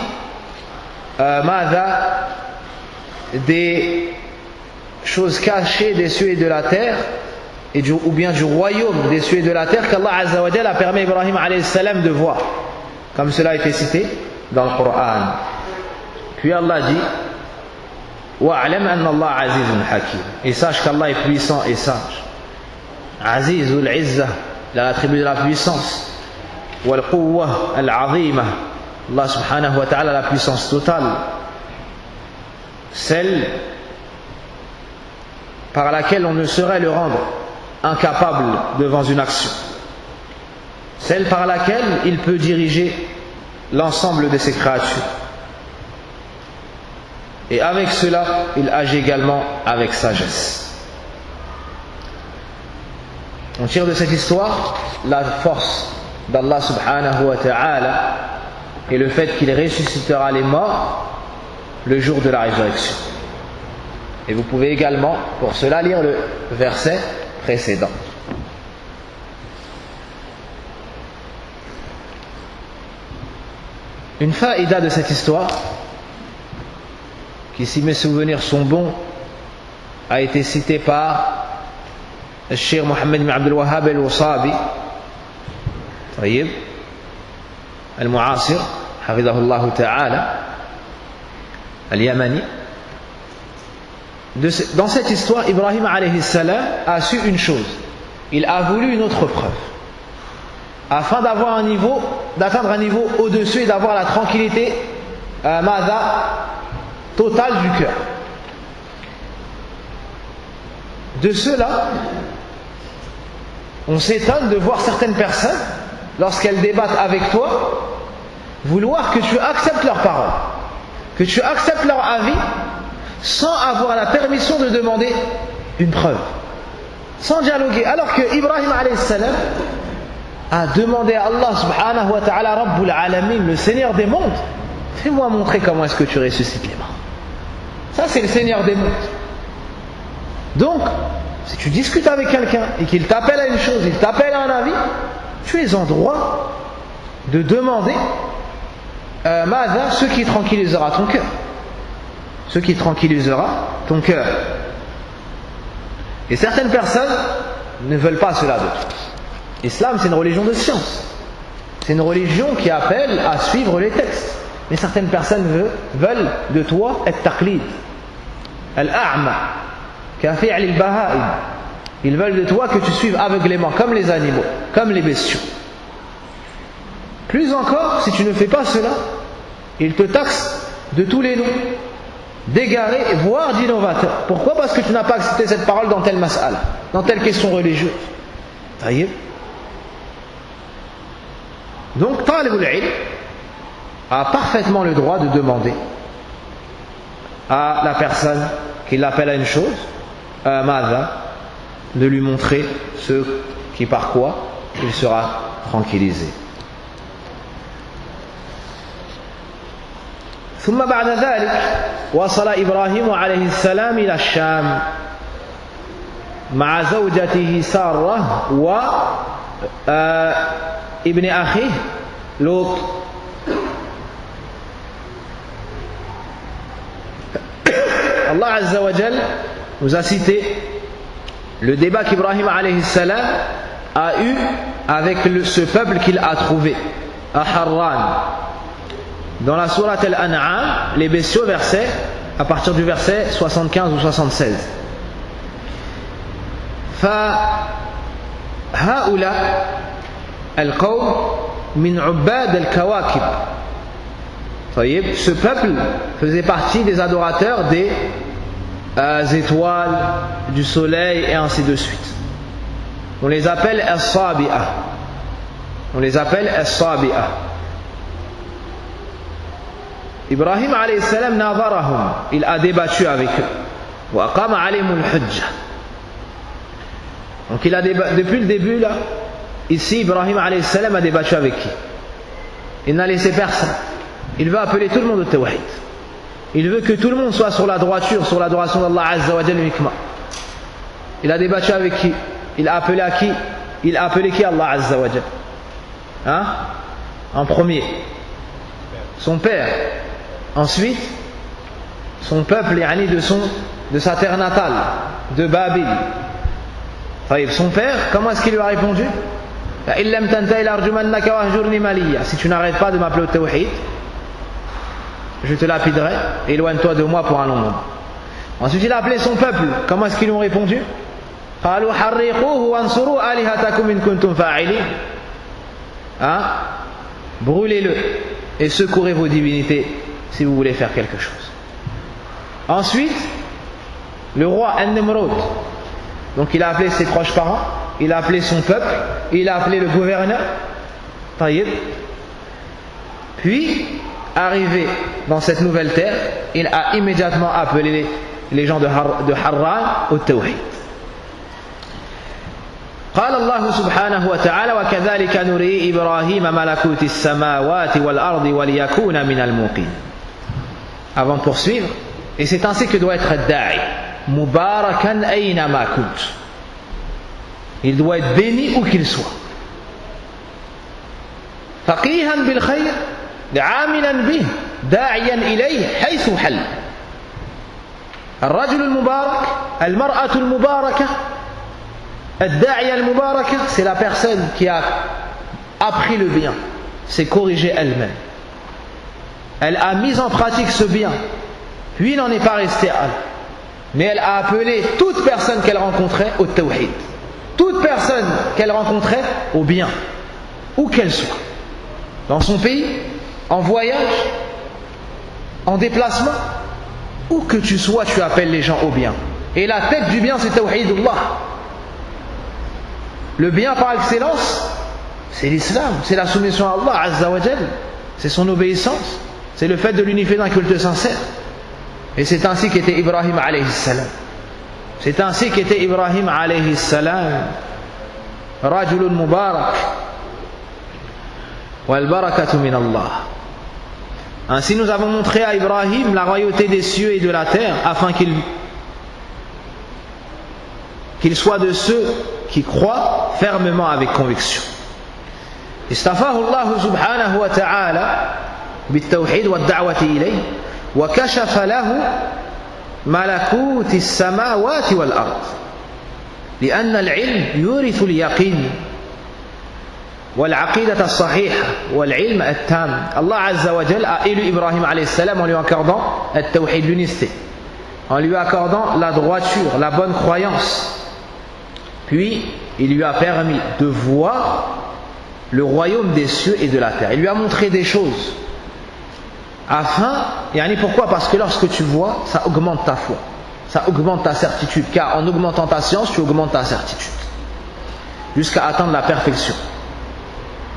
des choses cachées des cieux et de la terre, ou bien du royaume des cieux et de la terre qu'Allah Azza wa Jalla a permis à Ibrahim alayhi salam de voir, comme cela a été cité dans le Coran. Puis Allah dit وَاعْلَمْ أَنَّ اللَّهَ عَزِيزٌ حَكِيمٌ. Et sache qu'Allah est puissant et sage. Azizul Izzah, l'attribut de la puissance. Wal Quwwah al-Azimah, Allah subhanahu wa ta'ala, la puissance totale, celle par laquelle on ne saurait le rendre incapable devant une action, celle par laquelle il peut diriger l'ensemble de ses créatures. Et avec cela, il agit également avec sagesse. On tire de cette histoire la force d'Allah subhanahu wa ta'ala et le fait qu'il ressuscitera les morts le jour de la résurrection. Et vous pouvez également, pour cela, lire le verset précédent. Une faïda de cette histoire, qui, si mes souvenirs sont bons, a été citée par le Cheikh Mohammed ibn Abdul Wahhab al-Wasabi طيب المعاصر حفظه الله تعالى اليمني. Dans cette histoire, Ibrahim alayhi salam a su une chose. Il a voulu une autre preuve. Afin d'avoir d'atteindre un niveau au-dessus et d'avoir la tranquillité totale du cœur. De cela, on s'étonne de voir certaines personnes, lorsqu'elles débattent avec toi, vouloir que tu acceptes leurs paroles, que tu acceptes leur avis, sans avoir la permission de demander une preuve, sans dialoguer. Alors que Ibrahim alayhi salam a demandé à Allah subhanahu wa ta'ala, Rabbul Alamin, le Seigneur des mondes, fais-moi montrer comment est-ce que tu ressuscites les morts. Ça, c'est le Seigneur des mondes. Donc, si tu discutes avec quelqu'un et qu'il t'appelle à une chose, il t'appelle à un avis, tu es en droit de demander ce qui tranquillisera ton cœur. Ce qui tranquillisera ton cœur. Et certaines personnes ne veulent pas cela de toi. L'islam, c'est une religion de science. C'est une religion qui appelle à suivre les textes. Mais certaines personnes veulent de toi at-taqlid, al-a'ma, kafi'al al-baha'im. Ils veulent de toi que tu suives aveuglément, comme les animaux, comme les bestiaux. Plus encore, si tu ne fais pas cela, ils te taxent de tous les noms, d'égaré, voire d'innovateur. Pourquoi? Parce que tu n'as pas accepté cette parole dans telle mas'ala, dans telle question religieuse. Taïb. Donc, talibul ilm a parfaitement le droit de demander à la personne qui l'appelle à une chose, de lui montrer ce qui par quoi il sera tranquillisé. ثم بعد ذلك وصل إبراهيم عليه السلام إلى الشام مع زوجته سارة وابن أخيه لوط. Allah Azza wa Jal nous a cité le débat qu'Ibrahim alayhi salam a eu avec ce peuple qu'il a trouvé à Harran. Dans la sourate Al-An'am, les bestiaux, à partir du verset 75 ou 76. فهؤلاء القوم من عباد الكواكب. Ce peuple faisait partie des adorateurs des étoiles, du soleil et ainsi de suite. On les appelle as-sabi'a. On les appelle as-sabi'a. Ibrahim alayhi salam nadarahum, il a débattu avec eux. Wa aqama alayhim al-hujja. Donc il a depuis le début là, ici Ibrahim alayhi salam a débattu avec qui? Il n'a laissé personne. Il veut appeler tout le monde au tawhid. Il veut que tout le monde soit sur la droiture, sur l'adoration d'Allah Azza wa Jalla uniquement. Il a débattu avec qui? Il a appelé à qui? Il a appelé qui? Allah Azza wa Jalla. Hein? En premier, son père. Ensuite, son peuple, de sa terre natale, de Babil. Son père, comment est-ce qu'il lui a répondu? Si tu n'arrêtes pas de m'appeler au tawhid, je te lapiderai, éloigne-toi de moi pour un long moment. Ensuite, il a appelé son peuple. Comment est-ce qu'ils lui ont répondu? Brûlez-le et secourez vos divinités si vous voulez faire quelque chose. Ensuite, le roi An-Nimrod, donc il a appelé ses proches parents, il a appelé son peuple, il a appelé le gouverneur. Puis, arrivé dans cette nouvelle terre, il a immédiatement appelé les gens de Harran au tawhid. قال الله سبحانه وتعالى وكذلك نري إبراهيم ملكوت السماوات والأرض وليكون من الموقنين. Avant de poursuivre, et c'est ainsi que doit être الداعي مباركا أينما كنت. Il doit être béni où qu'il soit. فقيها بالخير عاملا به داعيا إليه حيث حل. الرجل المبارك المرأة المباركة الداعية المباركة, c'est la personne qui a appris le bien, s'est corrigée elle-même. Elle a mis en pratique ce bien, puis il n'en est pas resté à là. Mais elle a appelé toute personne qu'elle rencontrait au tawhid. Toute personne qu'elle rencontrait au bien, où qu'elle soit. Dans son pays, en voyage, en déplacement, où que tu sois, tu appelles les gens au bien. Et la tête du bien, c'est tawhidullah. Le bien par excellence, c'est l'islam, c'est la soumission à Allah Azza wa Jal, c'est son obéissance, c'est le fait de l'unifier d'un culte sincère. Et c'est ainsi qu'était Ibrahim alayhi salam. C'est ainsi qu'était Ibrahim alayhi salam. Rajulun mubarak. Wal barakatu min Allah. Ainsi nous avons montré à Ibrahim la royauté des cieux et de la terre afin qu'il soit de ceux qui croient fermement avec conviction. Istafahu Allah subhanahu wa ta'ala بالتوحيد والدعوة إليه وكشف له ملكوت السماوات والأرض لأن العلم يورث اليقين والعقيدة الصحيحة والعلم التام. Allah Azza wa Jal a élu Ibrahim alayhi salam en lui accordant التوحيد, l'unicité, en lui accordant la droiture, la bonne croyance. Puis il lui a permis de voir le royaume des cieux et de la terre. Il lui a montré des choses pourquoi? Parce que lorsque tu vois, ça augmente ta foi, ça augmente ta certitude, car en augmentant ta science, tu augmentes ta certitude jusqu'à atteindre la perfection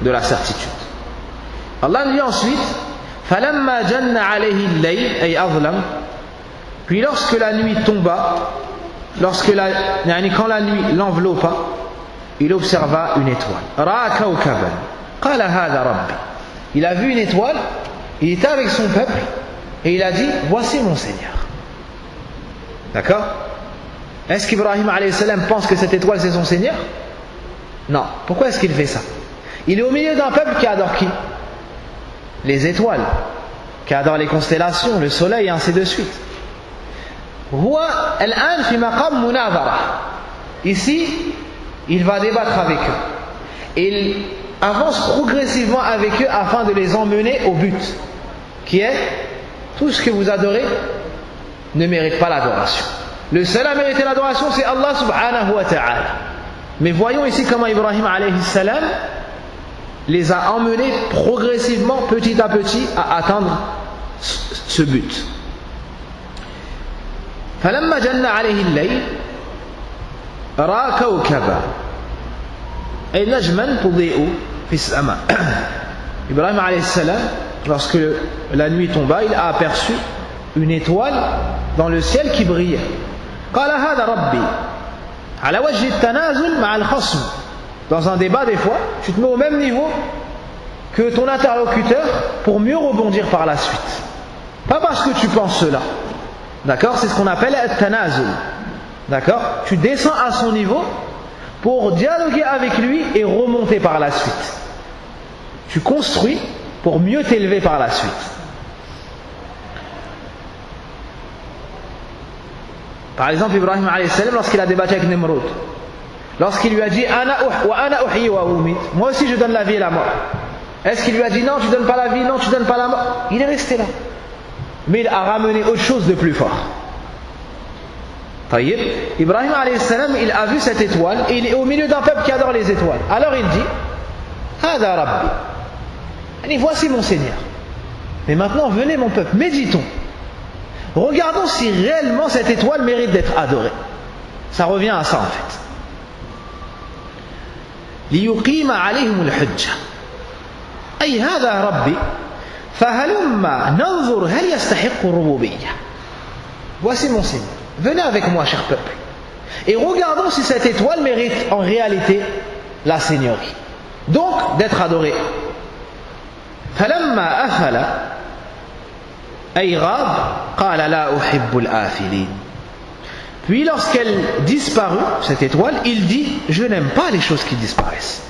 de la certitude. Allah nous dit ensuite فَلَمَّا جَنَّ عَلَيْهِ اللَّيْلِ أي أظلم. Puis lorsque la nuit tomba, quand la nuit l'enveloppa, il observa une étoile. رَأَى كَوْكَبًا قَالَ هَذَا رَبِّي. Il a vu une étoile, il était avec son peuple et il a dit voici mon Seigneur. D'accord? Est-ce qu'Ibrahim alayhi salam pense que cette étoile c'est son Seigneur? Non. Pourquoi est-ce qu'il fait ça? Il est au milieu d'un peuple qui adore qui? Les étoiles, qui adore les constellations, le soleil et ainsi de suite. Ici, il va débattre avec eux. Il avance progressivement avec eux afin de les emmener au but, qui est tout ce que vous adorez ne mérite pas l'adoration. Le seul à mériter l'adoration, c'est Allah subhanahu wa ta'ala. Mais voyons ici comment Ibrahim alayhi salam les a emmenés progressivement, petit à petit, à atteindre ce but. فَلَمَّا جَنَّ عَلَيْهِ اللَّيْلِ رَأَى كَوْكَبًا أي نجما تضيء في السماء. Ibrahim alayhi salam, lorsque la nuit tomba, il a aperçu une étoile dans le ciel qui brillait. قال هذا ربي على وجه التنازل مع الخصم. Dans un débat, des fois, tu te mets au même niveau que ton interlocuteur pour mieux rebondir par la suite. Pas parce que tu penses cela. D'accord? C'est ce qu'on appelle at-tanazul. D'accord? Tu descends à son niveau pour dialoguer avec lui et remonter par la suite. Tu construis pour mieux t'élever par la suite. Par exemple, Ibrahim alayhi salam, lorsqu'il a débattu avec Nimrod, lorsqu'il lui a dit moi aussi je donne la vie et la mort, est-ce qu'il lui a dit non, tu donnes pas la vie, non, tu donnes pas la mort? Il est resté là, mais il a ramené autre chose de plus fort. Taïb. Ibrahim alayhi salam, il a vu cette étoile et il est au milieu d'un peuple qui adore les étoiles. Alors il dit Hada Rabbi, voici mon Seigneur. Mais maintenant venez mon peuple, méditons, regardons si réellement cette étoile mérite d'être adorée. Ça revient à ça en fait. ليقيم عليهم الحجة أي هذا ربي فهلما ننظر هل يستحق الربوبية. Voici mon Seigneur, venez avec moi cher peuple et regardons si cette étoile mérite en réalité la seigneurie, donc d'être adorée. فلما أفل أي غاب قال لا أحب الآفلين. Puis lorsqu'elle disparut, cette étoile, il dit je n'aime pas les choses qui disparaissent.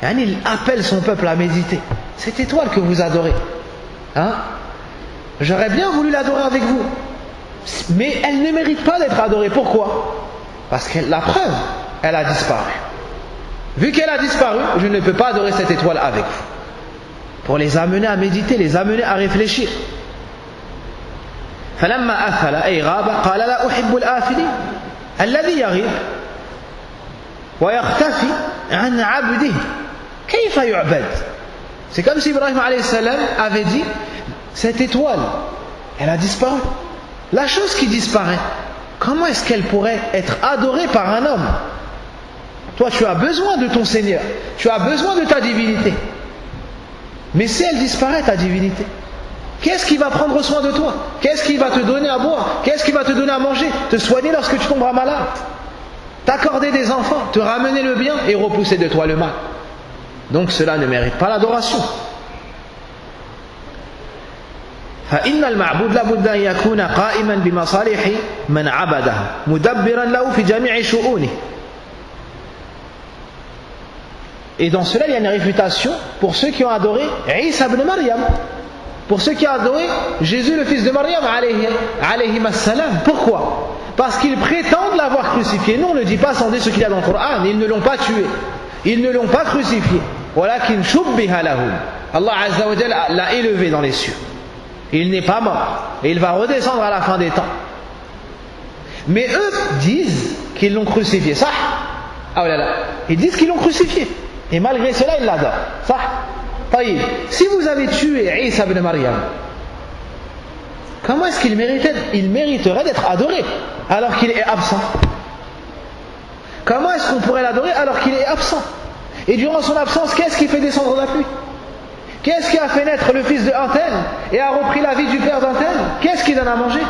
Il appelle son peuple à méditer. Cette étoile que vous adorez, j'aurais bien voulu l'adorer avec vous, mais elle ne mérite pas d'être adorée. Pourquoi? Parce que la preuve, elle a disparu. Vu qu'elle a disparu, je ne peux pas adorer cette étoile avec vous. Pour les amener à méditer, les amener à réfléchir. فلما أفل أي غاب قال لا أحب الآفلين الذي يغيب ويختفي عن عبده كيف يعبد. C'est comme si Ibrahim alayhi salam avait dit, cette étoile, elle a disparu. La chose qui disparaît, comment est-ce qu'elle pourrait être adorée par un homme? Toi, tu as besoin de ton Seigneur, tu as besoin de ta divinité. Mais si elle disparaît, ta divinité, qu'est-ce qui va prendre soin de toi? Qu'est-ce qui va te donner à boire? Qu'est-ce qui va te donner à manger? Te soigner lorsque tu tomberas malade? T'accorder des enfants? Te ramener le bien et repousser de toi le mal? Donc cela ne mérite pas l'adoration. فإن المعبود لابد أن يكون قائما بمصالح من عبده مدبرا له في جميع شؤونه. Et dans cela, il y a une réfutation pour ceux qui ont adoré Isa ibn Maryam, pour ceux qui ont adoré Jésus le fils de Maryam alayhi salam. Pourquoi? Parce qu'ils prétendent l'avoir crucifié. Nous on ne dit pas sans dire ce qu'il y a dans le Coran. Ils ne l'ont pas tué, ils ne l'ont pas crucifié. Walakin shubbiha lahum. Allah Azza wa Jalla l'a élevé dans les cieux. Il n'est pas mort et il va redescendre à la fin des temps. Mais eux disent qu'ils l'ont crucifié. Ça? Ah là là. Ils disent qu'ils l'ont crucifié. Et malgré cela, ils l'adorent. Ça? Si vous avez tué Isa ibn Maryam, comment est-ce qu'il mériterait d'être adoré alors qu'il est absent? Comment est-ce qu'on pourrait l'adorer alors qu'il est absent? Et durant son absence, qu'est-ce qui fait descendre la pluie? Qu'est-ce qui a fait naître le fils de un tel et a repris la vie du père d'un tel? Qu'est-ce qui donne à manger?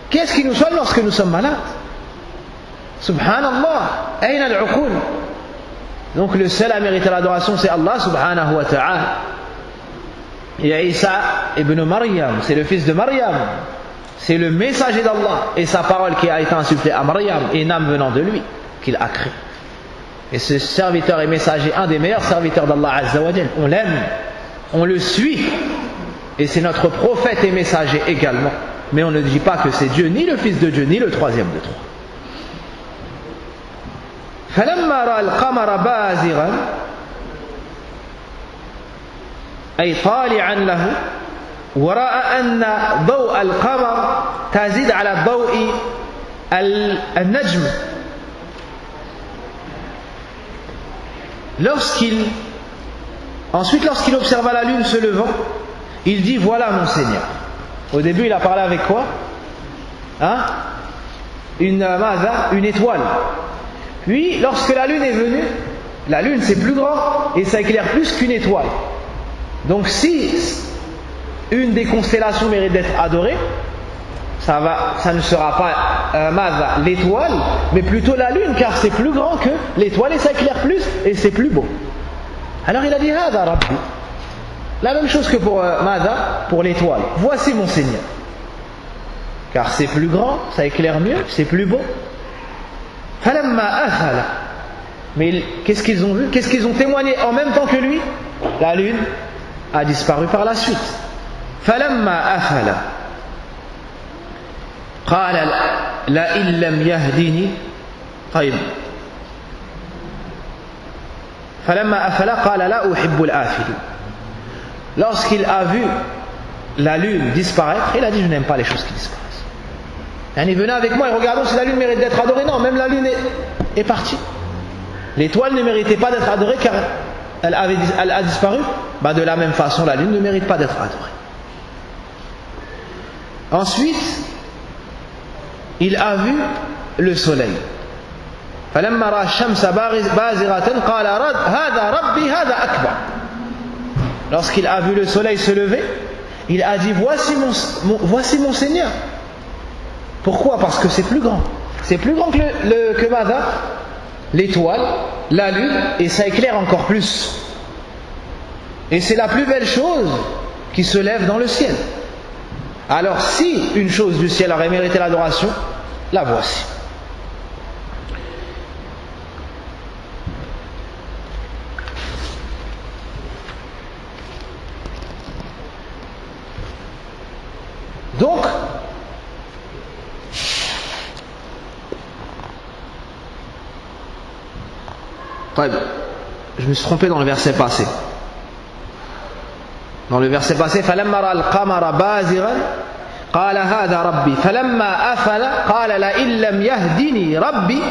Qu'est-ce qui nous soigne lorsque nous sommes malades? Subhanallah, ayna al-uqul. Donc le seul à mériter l'adoration, c'est Allah subhanahu wa ta'ala. Et Isa ibn Maryam, c'est le fils de Maryam, c'est le messager d'Allah et sa parole qui a été insufflée à Maryam et une âme venant de lui qu'il a créé. Et ce serviteur et messager, un des meilleurs serviteurs d'Allah Azza wa Jal, on l'aime, on le suit et c'est notre prophète et messager également. Mais on ne dit pas que c'est Dieu, ni le fils de Dieu, ni le troisième de trois. فلما رأى القمر بازغا أي طالعا له ورأى أن ضوء القمر تزيد على ضوء النجم. Ensuite, lorsqu'il observa la lune se levant, il dit, voilà mon Seigneur. Au début, il a parlé avec quoi? Une étoile. Puis, lorsque la lune est venue, la lune c'est plus grand et ça éclaire plus qu'une étoile. Donc si une des constellations mérite d'être adorée, ça ne sera pas l'étoile, mais plutôt la lune, car c'est plus grand que l'étoile et ça éclaire plus et c'est plus beau. Alors il a dit Hada Rabbi. La même chose que pour l'étoile. Voici mon Seigneur. Car c'est plus grand, ça éclaire mieux, c'est plus beau. Mais qu'est-ce qu'ils ont vu? Qu'est-ce qu'ils ont témoigné en même temps que lui? La lune a disparu par la suite. فلما أفل قال لئن لم يهدني طيب فلما أفل قال لا أحب الآفلين. Lorsqu'il a vu la lune disparaître, il a dit je n'aime pas les choses qui disparaissent. Venez avec moi et regardons si la lune mérite d'être adorée. Non, même la lune est partie. L'étoile ne méritait pas d'être adorée car elle a disparu. De la même façon, la lune ne mérite pas d'être adorée. Ensuite, il a vu le soleil. فلما رأى الشمس بازغة قال هذا ربي هذا أكبر. Lorsqu'il a vu le soleil se lever, il a dit voici mon Seigneur. Pourquoi? Parce que c'est plus grand. C'est plus grand que l'étoile, la lune, et ça éclaire encore plus. Et c'est la plus belle chose qui se lève dans le ciel. Alors si une chose du ciel aurait mérité l'adoration, la voici. Donc, Je me suis trompé dans le verset passé. Dans le verset passé, فَلَمَّا رَأَى الْقَمَرَ بَازِغًا قَالَ هَذَا رَبِّي فَلَمَّا أَفَلَ قَالَ لَئِن لَّمْ يَهْدِنِي رَبِّي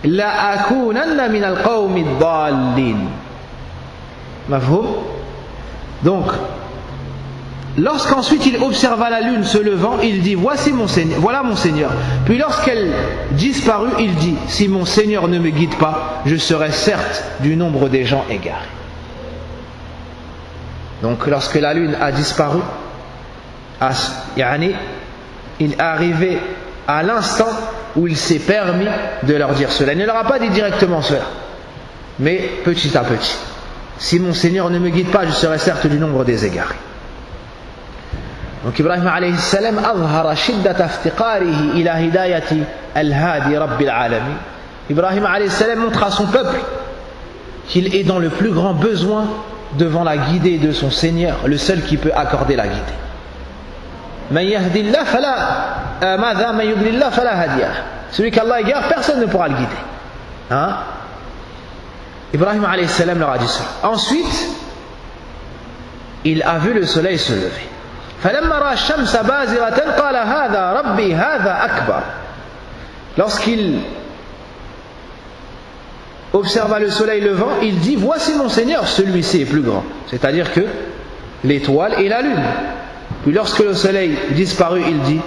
لَأَكُونَنَّ مِنَ الْقَوْمِ الضَّالِّينَ. Mafhoum? Donc, lorsqu'ensuite il observa la lune se levant, il dit voilà mon Seigneur. Puis lorsqu'elle disparut, il dit si mon Seigneur ne me guide pas, je serai certes du nombre des gens égarés. Donc lorsque la lune a disparu, il est arrivé à l'instant où il s'est permis de leur dire cela. Il ne leur a pas dit directement cela, mais petit à petit. Si mon Seigneur ne me guide pas, je serai certes du nombre des égarés. Donc Ibrahim alayhi salam أظهر شدة افتقاره إلى هداية الهادي رب العالمين. Ibrahim alayhi salam montre à son peuple qu'il est dans le plus grand besoin devant la guidée de son Seigneur, le seul qui peut accorder la guidée. من يهدي الله فلا ماذا من يضلل الله فلا هادي له. Celui qu'Allah égare, personne ne pourra le guider. Ibrahim alayhi salam leur a dit cela. Ensuite, il a vu le soleil se lever. فلما رأى الشمس بازغة قال هذا ربي هذا أكبر. Lorsqu'il observa le soleil levant, il dit voici mon Seigneur, celui-ci est plus grand. C'est-à-dire que l'étoile et la lune. Puis lorsque le soleil disparut, il dit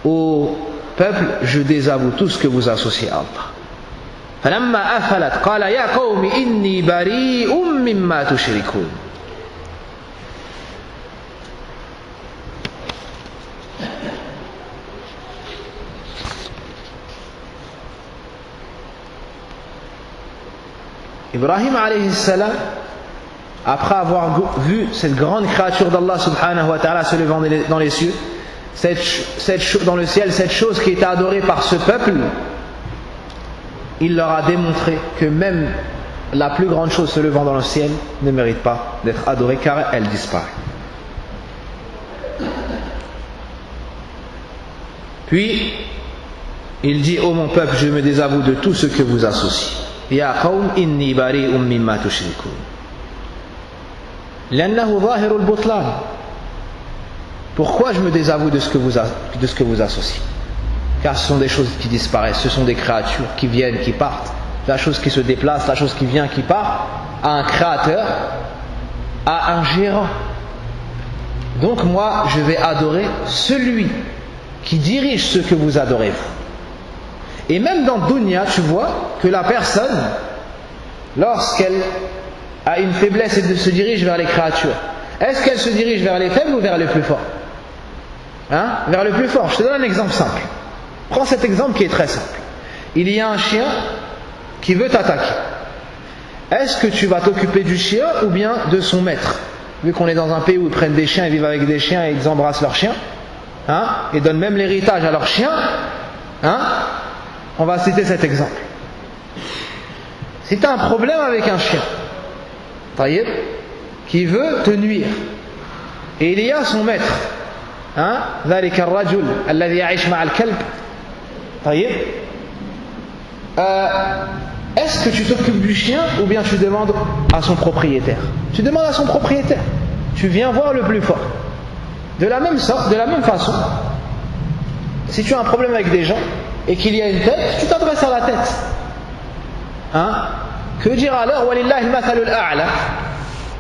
au peuple, je désavoue tout ce que vous associez à Allah. فلما أفلت قال يا قوم إني بريء مما تشركون. Ibrahim alayhi salam, après avoir vu cette grande créature d'Allah subhanahu wa ta'ala se levant dans les cieux, dans le ciel, cette chose qui était adorée par ce peuple, il leur a démontré que même la plus grande chose se levant dans le ciel ne mérite pas d'être adorée car elle disparaît. Puis il dit ô mon peuple, je me désavoue de tout ce que vous associez. Ya qawm inni bari'un mimma tushrikun. L'annahu zahirul butlan. Pourquoi je me désavoue de ce que vous associez? Car ce sont des choses qui disparaissent, ce sont des créatures qui viennent, qui partent. La chose qui se déplace, la chose qui vient, qui part, à un créateur, à un gérant. Donc moi, je vais adorer celui qui dirige ce que vous adorez vous. Et même dans Dunya, tu vois que la personne, lorsqu'elle a une faiblesse et se dirige vers les créatures, est-ce qu'elle se dirige vers les faibles ou vers les plus forts? Vers le plus fort. Je te donne un exemple simple. Prends cet exemple qui est très simple. Il y a un chien qui veut t'attaquer. Est-ce que tu vas t'occuper du chien ou bien de son maître? Vu qu'on est dans un pays où ils prennent des chiens, ils vivent avec des chiens et ils embrassent leurs chiens, et donnent même l'héritage à leurs chiens, on va citer cet exemple. Si tu as un problème avec un chien qui veut te nuire, et il y a son maître, ذلك الرجل الذي يعيش مع الكلب, est-ce que tu t'occupes du chien ou bien tu demandes à son propriétaire? Tu demandes à son propriétaire. Tu viens voir le plus fort. De la même sorte, de la même façon, si tu as un problème avec des gens et qu'il y a une tête, tu t'adresses à la tête. Que dire alors? Walillahi al-mathalul a'la.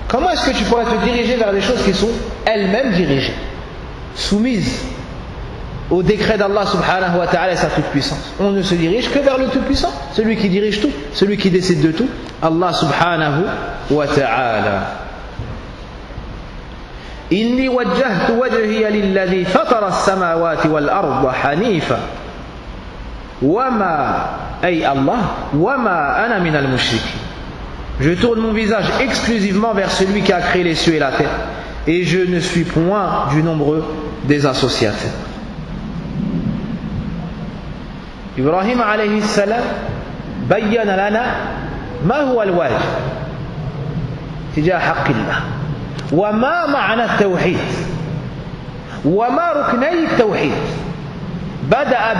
Comment est-ce que tu pourrais te diriger vers des choses qui sont elles-mêmes dirigées, soumises au décret d'Allah subhanahu wa ta'ala et sa toute-puissance? On ne se dirige que vers le tout-puissant, celui qui dirige tout, celui qui décide de tout, Allah subhanahu wa ta'ala. Inni wajjahtu wajhiya lilladhi fatara as-samawati wal arda hanifa wama ay Allah wama ana min al-mushrikin. Je tourne mon visage exclusivement vers celui qui a créé les cieux et la terre, et je ne suis point du nombre des associateurs. Ibrahim alayhi salam bayyana lana ma huwa al-wajib tijah haqqillah wa ma ma'na at-tawhid wa ma ruknay at-tawhid. Bada'a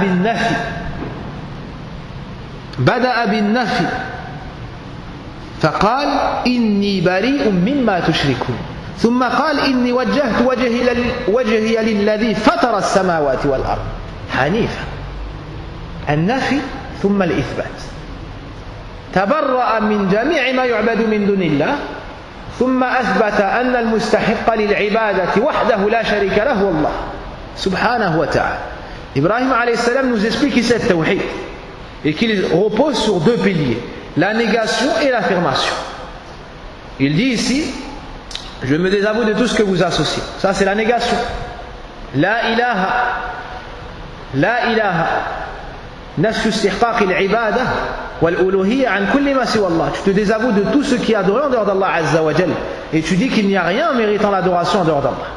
bin-nafi فقال إني بريء مما تشركون ثم قال إني وجهت وجهي للذي فطر السماوات والأرض حنيفا النفي ثم الإثبات تبرأ من جميع ما يعبد من دون الله ثم أثبت أن المستحق للعبادة وحده لا شريك له هو الله سبحانه وتعالى. Ibrahim alayhi salam nous explique ici le tawhid et qu'il repose sur deux piliers, la négation et l'affirmation. Il dit ici, je me désavoue de tout ce que vous associez. Ça c'est la négation. La ilaha nafsu istihqaq al-ibada wal-uluhiyya an kulli ma siwa Allah. Tu te déavoues de tout ce qui est adoré en dehors d'Allah Azza wa Jal et tu dis qu'il n'y a rien méritant l'adoration en dehors d'Allah.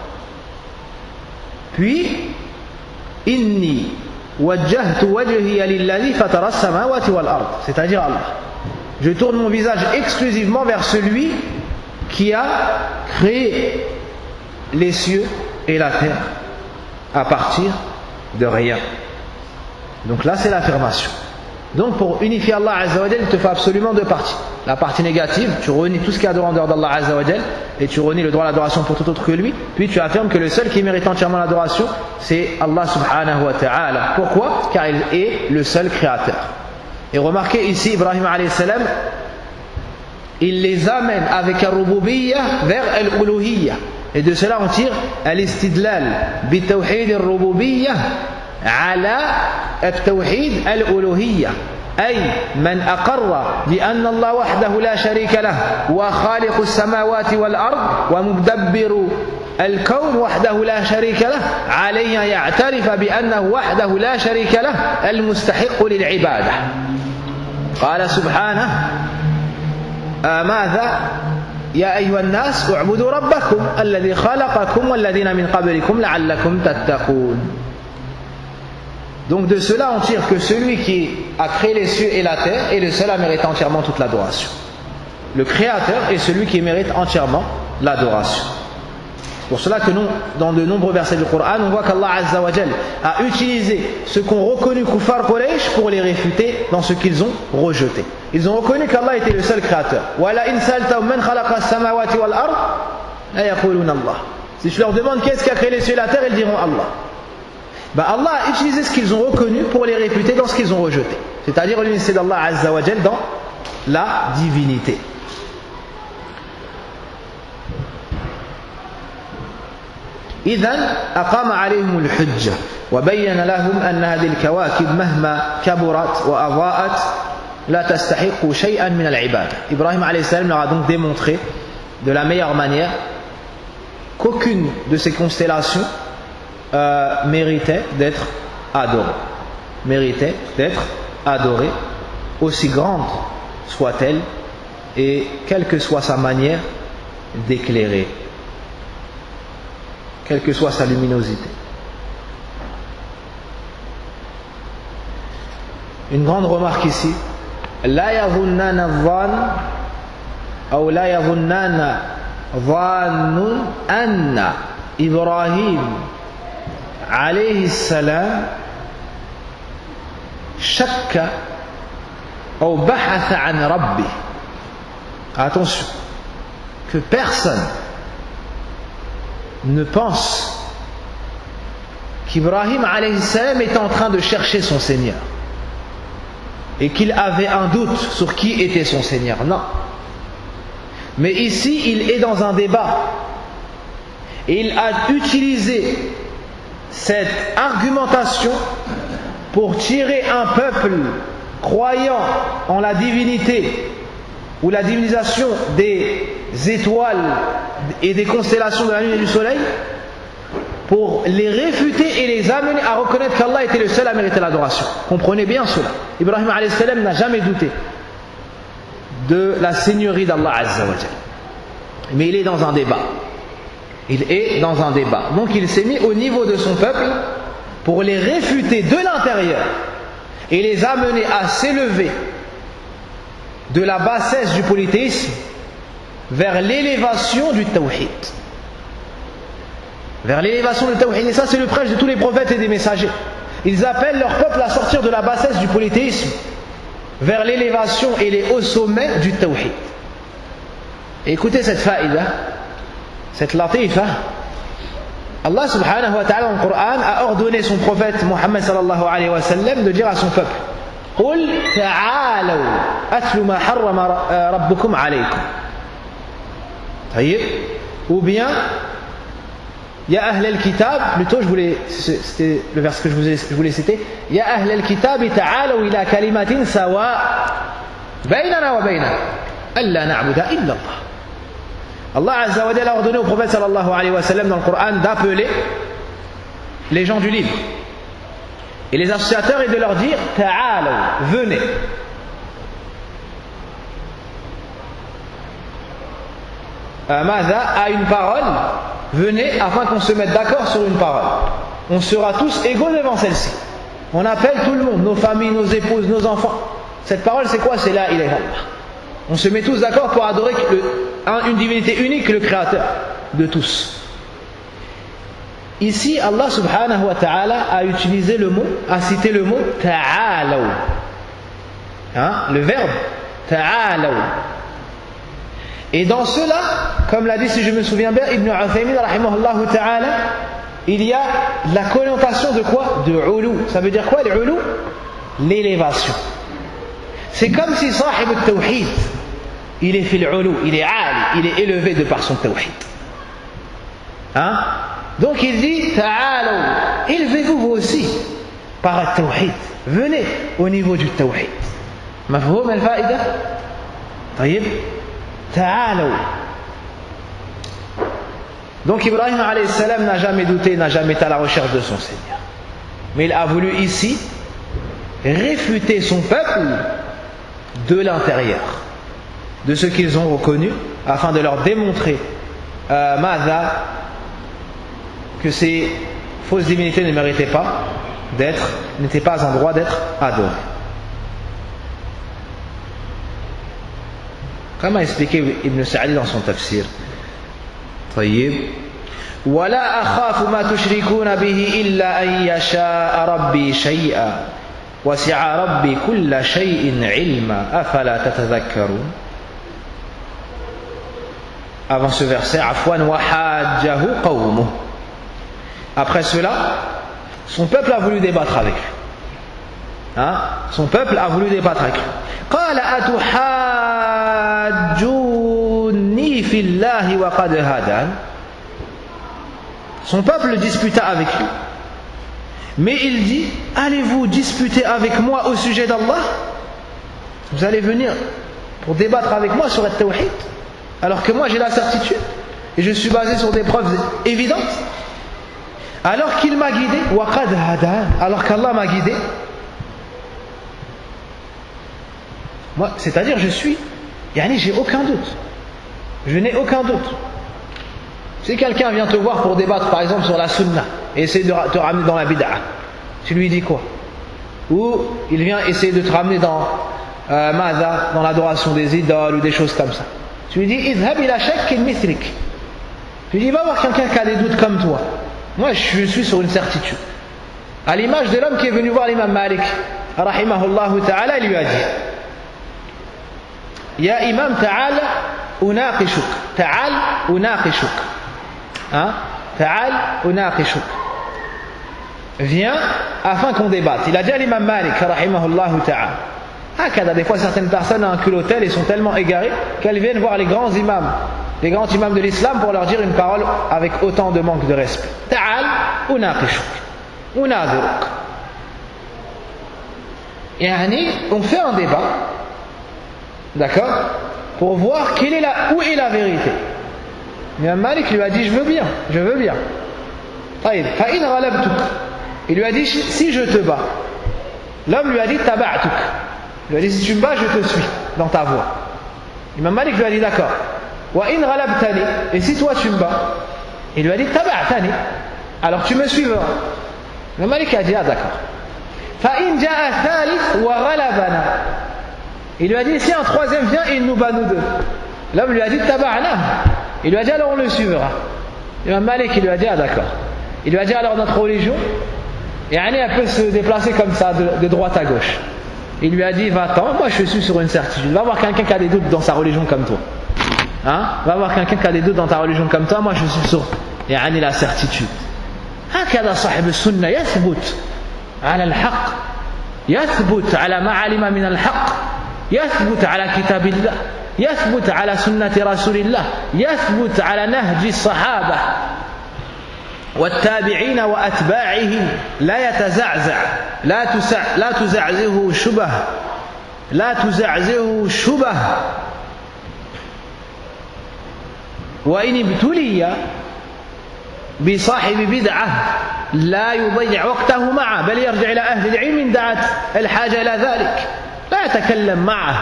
Puis Inni wajjahtu wajhiya lilladhi fatara as-samawati wal ard, c'est-à-dire Allah. Je tourne mon visage exclusivement vers celui qui a créé les cieux et la terre à partir de rien. Donc là c'est l'affirmation. Donc pour unifier Allah Azza wa Jal, il te faut absolument deux parties. La partie négative, tu renies tout ce qui est adoré en dehors d'Allah Azza wa Jal et tu renies le droit à l'adoration pour tout autre que lui. Puis tu affirmes que le seul qui mérite entièrement l'adoration, c'est Allah subhanahu wa ta'ala. Pourquoi? Car il est le seul créateur. Et remarquez ici, Ibrahim alayhi salam, il les amène avec al-rububiyyah vers al-uluhiyyah. Et de cela on tire al-istidlal bi-tawhid al-rububiyyah على التوحيد الألوهية أي من أقر بأن الله وحده لا شريك له وخالق السماوات والأرض ومدبر الكون وحده لا شريك له عليه أن يعترف بأنه وحده لا شريك له المستحق للعبادة. قال سبحانه ماذا يا أيها الناس اعبدوا ربكم الذي خلقكم والذين من قبلكم لعلكم تتقون. Donc de cela on tire que celui qui a créé les cieux et la terre est le seul à mériter entièrement toute l'adoration. Le créateur est celui qui mérite entièrement l'adoration. Pour cela que nous, dans de nombreux versets du Coran, on voit qu'Allah Azza wa Jal a utilisé ce qu'ont reconnu Kuffar Quraysh pour les réfuter dans ce qu'ils ont rejeté. Ils ont reconnu qu'Allah était le seul créateur. Si tu leur demandes qu'est-ce qui a créé les cieux et la terre, ils diront Allah. Allah a utilisé ce qu'ils ont reconnu pour les réfuter dans ce qu'ils ont rejeté, c'est-à-dire l'unité d'Allah Azza wa Jal dans la divinité. إذن أقام عليهم الحجة وبين لهم أن هذه الكواكب مهما كبرت وأضاءت لا تستحق شيئا من العبادة. Ibrahim alayhi salam leur a donc démontré de la meilleure manière qu'aucune de ces constellations méritait d'être adorée, aussi grande soit-elle et quelle que soit sa manière d'éclairer, quelle que soit sa luminosité. Une grande remarque ici, la yadhunnana dhann ou la yadhunnana dhannun anna Ibrahim alayhi salam shakka ou bahatha an rabbi. Attention, que personne ne pense qu'Ibrahim alayhi salam est en train de chercher son Seigneur et qu'il avait un doute sur qui était son Seigneur. Non. Mais ici, il est dans un débat et il a utilisé cette argumentation pour tirer un peuple croyant en la divinité ou la divinisation des étoiles et des constellations de la lune et du soleil, pour les réfuter et les amener à reconnaître qu'Allah était le seul à mériter l'adoration. Comprenez bien cela. Ibrahim alayhi salam n'a jamais douté de la seigneurie d'Allah Azza wa Jal. Mais il est dans un débat. Donc il s'est mis au niveau de son peuple pour les réfuter de l'intérieur et les amener à s'élever de la bassesse du polythéisme vers l'élévation du tawhid. Vers l'élévation du tawhid. Et ça, c'est le prêche de tous les prophètes et des messagers. Ils appellent leur peuple à sortir de la bassesse du polythéisme vers l'élévation et les hauts sommets du tawhid. Et écoutez cette faïda, cette latifa. Allah subhanahu wa ta'ala dans le Coran a ordonné son prophète Muhammad sallallahu alayhi wa sallam de dire à son peuple: قُلْ تَعَالَوْا أَتْلُ مَا حَرَّمَ رَبُّكُمْ عَلَيْكُمْ. Ou bien Ya Ahl al-Kitab, plutôt c'était le verset que je voulais citer, Ya Ahl al-Kitab ta'alaw ila kalimatin sawa baynana wa baynakum alla na'budu illa Allah. Allah Azza wa Jalla a ordonné au prophète sallallahu alayhi wa sallam dans le Coran d'appeler les gens du livre et les associateurs et de leur dire ta'alaw, venez. Mada a une parole, venez afin qu'on se mette d'accord sur une parole. On sera tous égaux devant celle-ci. On appelle tout le monde, nos familles, nos épouses, nos enfants. Cette parole c'est quoi? C'est la ilaha illallah. On se met tous d'accord pour adorer une divinité unique, le créateur de tous. Ici Allah subhanahu wa ta'ala a utilisé le mot, a cité le mot ta'alaw. Le verbe ta'alaw. Et dans cela, comme l'a dit, si je me souviens bien, Ibn Uthaymin rahimahullah ta'ala, il y a la connotation de quoi? De ulu. Ça veut dire quoi l'ulu? L'élévation. C'est comme si sahib al-tawhid, il est fil ulu, il est ali, il est élevé de par son tawhid. Donc il dit ta'alaw, élevez-vous vous aussi par le tawhid. Venez au niveau du tawhid. Mafhoum al-faïda? Taïb. Ta'alaw. Donc Ibrahim alayhi salam n'a jamais douté, n'a jamais été à la recherche de son Seigneur. Mais il a voulu ici réfuter son peuple de l'intérieur, de ce qu'ils ont reconnu, afin de leur démontrer que ces fausses divinités ne méritaient pas n'étaient pas en droit d'être adorées. Comme a expliqué Ibn Sa'di dans son tafsir. طيب ولا أخاف ما تشركون به إلا أن يشاء ربي شيئا وسع ربي كل شيء علما أفلا تتذكرون. Avant ce verset, عفوا وحاجه قومه. Après cela, son peuple a voulu débattre avec lui. Son peuple a voulu débattre avec lui. قال أتحاجوني في الله وقد هدان. Son peuple disputa avec lui. Mais il dit: allez-vous disputer avec moi au sujet d'Allah? Vous allez venir pour débattre avec moi sur le tawhid, alors que moi j'ai la certitude et je suis basé sur des preuves évidentes. Alors qu'il m'a guidé, وقد هدان, alors qu'Allah m'a guidé. Moi, c'est-à-dire, j'ai aucun doute. Je n'ai aucun doute. Si quelqu'un vient te voir pour débattre, par exemple, sur la sunna, et essaie de te ramener dans la bid'a, tu lui dis quoi? Ou il vient essayer de te ramener dans l'adoration des idoles ou des choses comme ça. Tu lui dis: idhab ila shakkin mithlik. Tu lui dis: va voir quelqu'un qui a des doutes comme toi. Moi, je suis sur une certitude. À l'image de l'homme qui est venu voir l'imam Malik, rahimahullah ta'ala, il lui a dit: Ya imam, ta'al unaqishuk. Ta'al unaqishuk. Ta'al unaqishuk. Viens afin qu'on débatte. Il a dit à l'imam Malik, rahimahullah ta'ala. Des fois, certaines personnes ont un culottel et sont tellement égarées qu'elles viennent voir les grands imams de l'islam pour leur dire une parole avec autant de manque de respect. Ta'al unaqishuk. Unadiruk. On fait un débat. D'accord? Pour voir où est la vérité. L'imam Malik lui a dit: je veux bien. Il lui a dit: si je te bats. L'homme lui a dit: taba'tuk. Il lui a dit: si tu me bats, je te suis dans ta voie. L'imam Malik lui a dit: d'accord. Wa in ghalabtani. Et si toi tu me bats? Il lui a dit: taba'tani. Alors tu me suivras. L'imam Malik a dit: ah d'accord. Fa in ja'a thalith wa ghalabana. Il lui a dit: si un troisième vient et il nous bat nous deux. L'homme lui a dit: taba'na. Il lui a dit: alors on le suivra. L'imam Malik, il lui a dit: ah d'accord. Il lui a dit: alors notre religion, elle peut se déplacer comme ça de droite à gauche. Il lui a dit: va-t'en, moi je suis sur une certitude. Va voir quelqu'un qui a des doutes dans sa religion comme toi. Hein? Va voir quelqu'un qui a des doutes dans ta religion comme toi, moi je suis sur la certitude. هكذا صاحب السنة يثبت على الحق، يثبت على ما علم من الحق، يثبت على كتاب الله، يثبت على سنة رسول الله، يثبت على نهج الصحابة والتابعين وأتباعهم، لا يتزعزع، لا تزعزعه شبه، لا تزعزعه شبه. وإن ابتلي بصاحب بدعة لا يضيع وقته معه، بل يرجع إلى أهل العلم إن دعت الحاجة إلى ذلك، لا يتكلم معه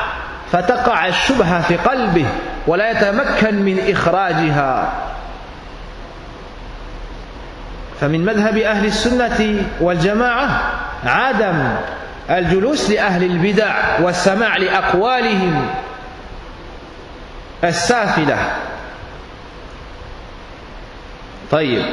فتقع الشبهة في قلبه ولا يتمكن من إخراجها. فمن مذهب أهل السنة والجماعة عدم الجلوس لأهل البدع والسماع لأقوالهم السافلة. طيب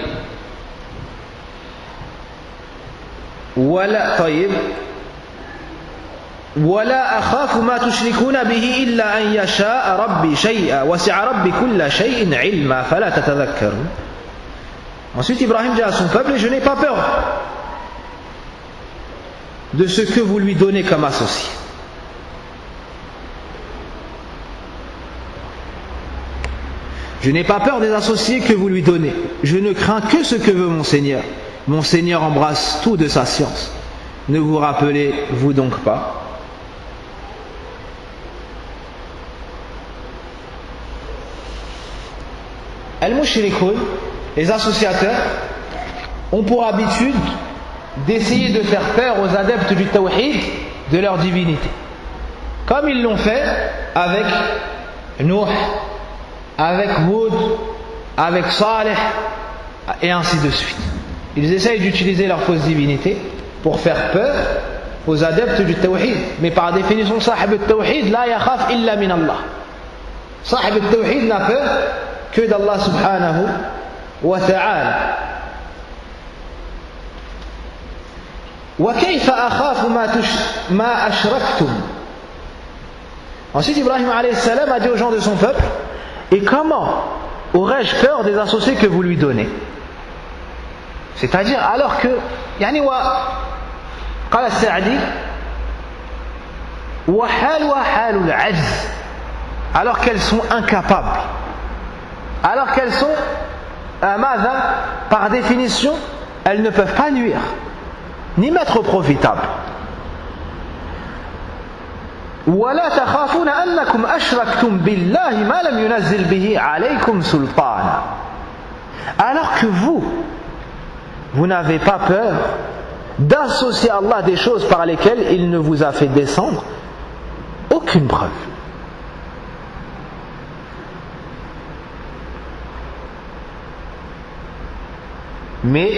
ولا أخاف ما تشركون به إلا أن يشاء ربي شيئا وسع ربي كل شيء علما فلا تتذكرون. Ensuite Ibrahim dit à son peuple, je n'ai pas peur de ce que vous lui donnez comme associé. Je n'ai pas peur des associés que vous lui donnez. Je ne crains que ce que veut mon Seigneur. Mon Seigneur embrasse tout de sa science. Ne vous rappelez-vous donc pas? Al-Mushrikoun, les associateurs, ont pour habitude d'essayer de faire peur aux adeptes du tawhid de leur divinité. Comme ils l'ont fait avec Nuh, avec Hud, avec Saleh, et ainsi de suite. Ils essayent d'utiliser leur fausse divinité pour faire peur aux adeptes du tawhid. Mais par définition, sahib al-tawhid, la yakhaf illa min Allah. Sahib al-tawhid n'a peur que d'Allah subhanahu wa ta'ala. وكيف أخاف ما أشركتم. Ensuite, Ibrahim alayhi salam a dit aux gens de son peuple, et comment aurais-je peur des associés que vous lui donnez? C'est-à-dire, alors que, قال السعدي وحالها حال العجز, alors qu'elles sont incapables, alors qu'elles sont, par définition, elles ne peuvent pas nuire, ni m'être profitables. ولا تخافون أنكم أشركتم بالله ما لم ينزل به عليكم سلطانا. Alors que vous n'avez pas peur d'associer à Allah des choses par lesquelles il ne vous a fait descendre aucune preuve. Mais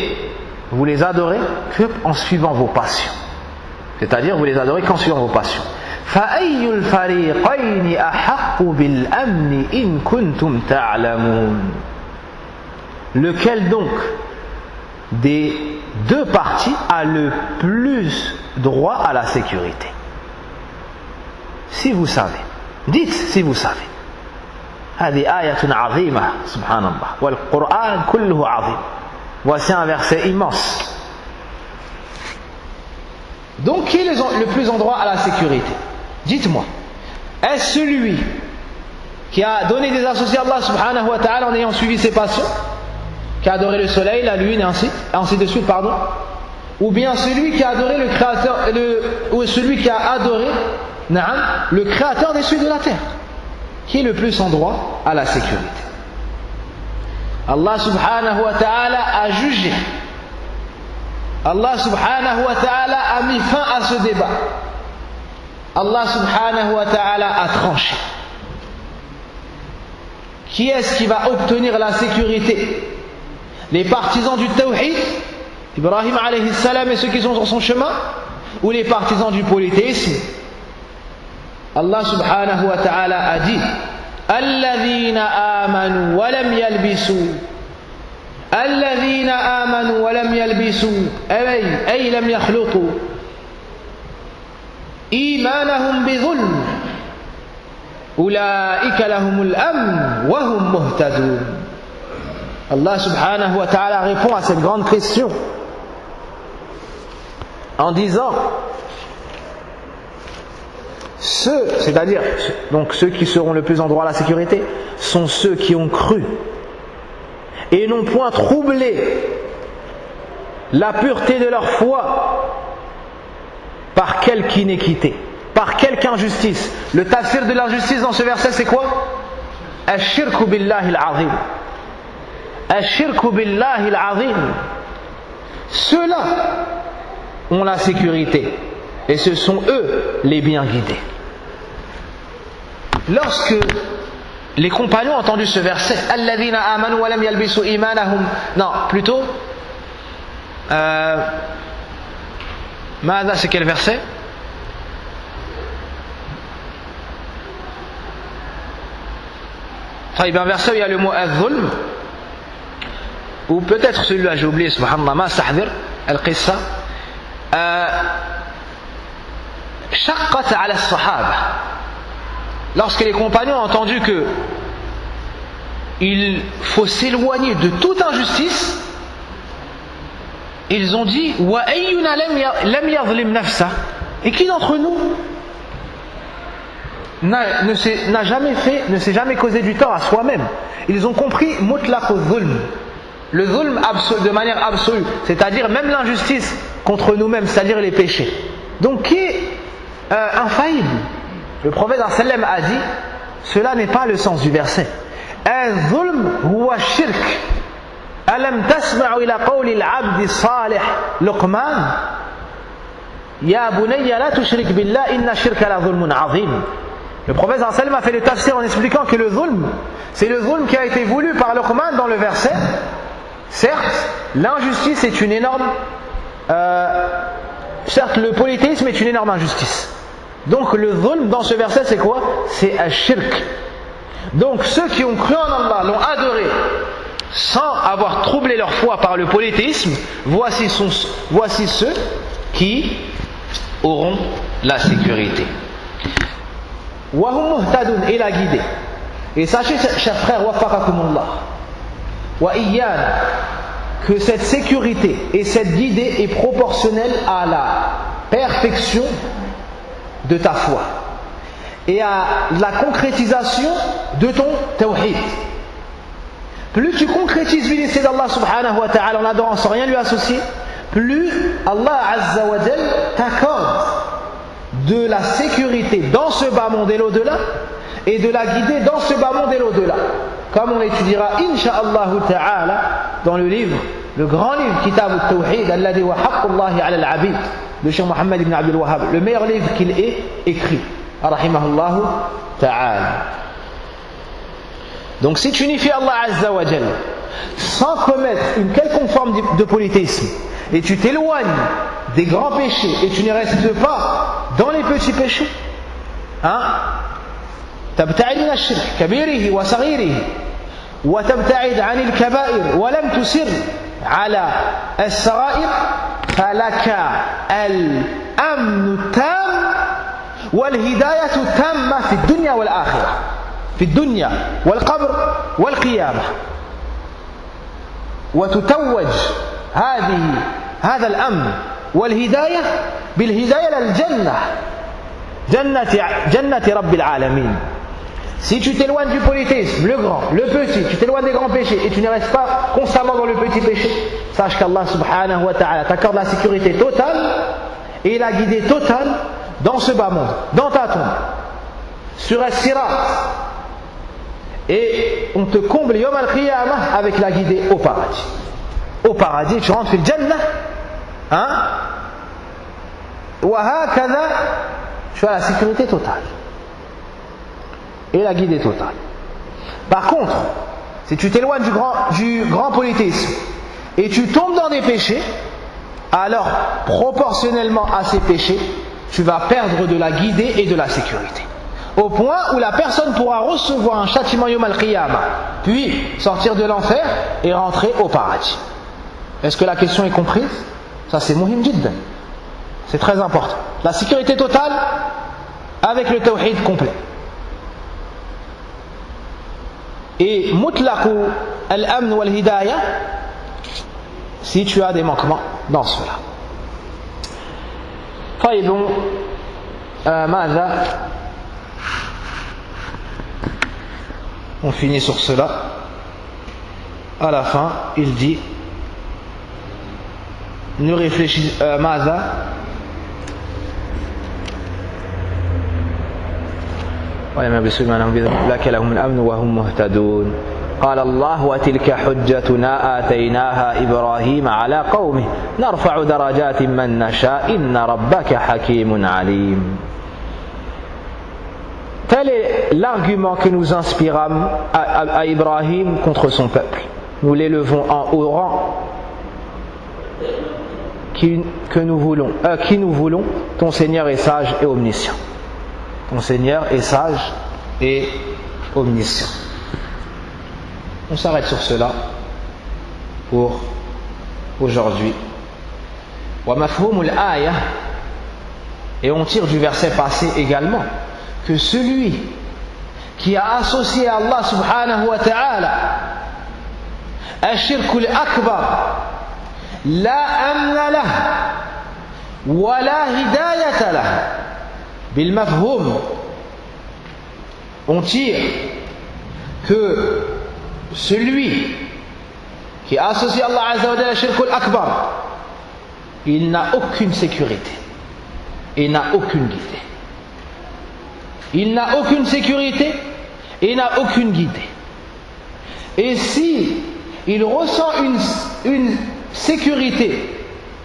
vous les adorez qu'en suivant vos passions. C'est-à-dire, vous les adorez qu'en suivant vos passions. فأي الفريقين أحق بالأمن إن كنتم تعلمون. Lequel donc des deux parties a le plus droit à la sécurité? Si vous savez, dites si vous savez. هذه آية عظيمة سبحان الله والقرآن كله عظيم. Voici un verset immense. Donc qui est le plus en droit à la sécurité? Dites-moi, est-ce celui qui a donné des associés à Allah subhanahu wa ta'ala en ayant suivi ses passions, qui a adoré le soleil, la lune et ainsi de suite, pardon, ou bien celui qui a adoré le créateur, ou celui qui a adoré le créateur des cieux et de la terre? Qui est le plus en droit à la sécurité? Allah subhanahu wa ta'ala a jugé. Allah subhanahu wa ta'ala a mis fin à ce débat. Allah subhanahu wa ta'ala a tranché. Qui est-ce qui va obtenir la sécurité? Les partisans du tawhid, Ibrahim alayhi salam et ceux qui sont sur son chemin, ou les partisans du polythéisme? Allah subhanahu wa ta'ala a dit الذين آمنوا ولم يلبسوا الذين آمنوا ولم يلبسوا أي لم يخلطوا إيمانهم بظلم Ulaika lahumul amn wa hum muhtadun. Allah subhanahu wa ta'ala répond à cette grande question en disant c'est-à-dire donc ceux qui seront le plus en droit à la sécurité sont ceux qui ont cru et n'ont point troublé la pureté de leur foi par quelque inéquité, par quelque injustice. Le tafsir de l'injustice dans ce verset c'est quoi? Ash-shirku billahi al-azim. Ash-shirku billahi al-azim. Ceux-là ont la sécurité et ce sont eux les bien guidés. Lorsque les compagnons ont entendu ce verset, alladhina amanu wa lam yalbisu imanahum, non, plutôt Mada, c'est quel verset? Il y a un verset où il y a le mot al-zulm, ou peut-être celui-là, j'ai oublié, subhanallah, ma sahdir, al-qissa, shaqqat ala as-sahaba. Lorsque les compagnons ont entendu que il faut s'éloigner de toute injustice, ils ont dit wa ayyuna lam yadhlim nafsa, et qui d'entre nous ne s'est jamais causé du tort à soi-même. Ils ont compris mutlaq al-zulm, le zulm de manière absolue, c'est-à-dire même l'injustice contre nous-mêmes, c'est-à-dire les péchés. Donc qui est infaillible? Le prophète sallam a dit, cela n'est pas le sens du verset. Al-zulm huwa shirk. Alam tasma'u ila qawli al-'abd salih Luqman ya bunayya la tushrik billah inna shirka la zulmun 'azim. Le prophète sallam a fait le tafsir en expliquant que le zulm, c'est le zulm qui a été voulu par Luqman dans le verset. Certes, l'injustice est une énorme certes, le polythéisme est une énorme injustice. Donc le zulm dans ce verset c'est quoi? C'est ash-shirk. Donc ceux qui ont cru en Allah, l'ont adoré sans avoir troublé leur foi par le polythéisme, voici ceux qui auront la sécurité. Wa hum muhtadun, et la guidée. Et sachez, chers frères, waffaqakumullah wa iyyan, que cette sécurité et cette guidée est proportionnelle à la perfection de ta foi et à la concrétisation de ton tawhid. Plus tu concrétises l'unité d'Allah subhanahu wa ta'ala en adorant sans rien lui associer, plus Allah azza wa jal t'accorde de la sécurité dans ce bas monde et l'au-delà, et de la guider dans ce bas monde et l'au-delà, comme on l'étudiera insha'Allah ta'ala dans le livre, le grand livre Kitab al-Tawhid alladhi wa haqqullahi ala al-abid de Cheikh Mohammed ibn Abdul Wahhab, le meilleur livre qu'il ait écrit, rahimahullah ta'ala. Donc si tu unifies Allah azza wa jal sans commettre une quelconque forme de polythéisme, et tu t'éloignes des grands péchés et tu ne restes pas dans les petits péchés, تبتعد من الشرك كبيره وصغيره وتبتعد عن الكبائر ولم تسر على الصغائر فلك الأمن التام والهداية التامة في الدنيا والآخرة، في الدنيا والقبر والقيامة. وتتوج هذا الأمن والهداية بالهداية للجنة، جنة رب العالمين. Si tu t'éloignes du polythéisme, le grand, le petit, tu t'éloignes des grands péchés et tu ne restes pas constamment dans le petit péché, sache qu'Allah subhanahu wa ta'ala t'accorde la sécurité totale et la guidée totale dans ce bas monde, dans ta tombe, sur as-sirat, et on te comble yom al-qiyamah avec la guidée au paradis. Au paradis, tu rentres fil jannah, wa hakadha, tu as la sécurité totale et la guidée totale. Par contre, si tu t'éloignes du grand polythéisme et tu tombes dans des péchés, alors proportionnellement à ces péchés, tu vas perdre de la guidée et de la sécurité, au point où la personne pourra recevoir un châtiment yom al-qiyamah, puis sortir de l'enfer et rentrer au paradis. Est-ce que la question est comprise? Ça c'est muhim jiddan, c'est très important. La sécurité totale avec le tawhid complet. et mutlaq al-amn wal-hidayah si tu as des manquements dans cela. طيب ماذا on finit sur cela. À la fin il dit ne réfléchis ماذا ولم يلبسوا إيمانهم بظلم أولئك لهم الأمن وهم مهتدون. قال الله وتلك حجتنا آتيناها إبراهيم على قومه نرفع درجات من نشاء إن ربك حكيم عليم. Tel est l'argument que nous inspirâmes à Ibrahim contre son peuple. Nous l'élevons en haut rang qui nous voulons, ton Seigneur est sage et omniscient. Ton Seigneur est sage et omniscient. On s'arrête sur cela pour aujourd'hui. Wa mafhumul ayah, et on tire du verset passé également que celui qui a associé à Allah subhanahu wa ta'ala ashirkul akbar la amna lah wa la hidayata lah. Bil mafhum, on tire que celui qui associe Allah Azza wa Jalla à Shirkul Akbar, il n'a aucune sécurité, il n'a aucune guidée. Il n'a aucune sécurité et n'a aucune guidée. Et si il ressent une sécurité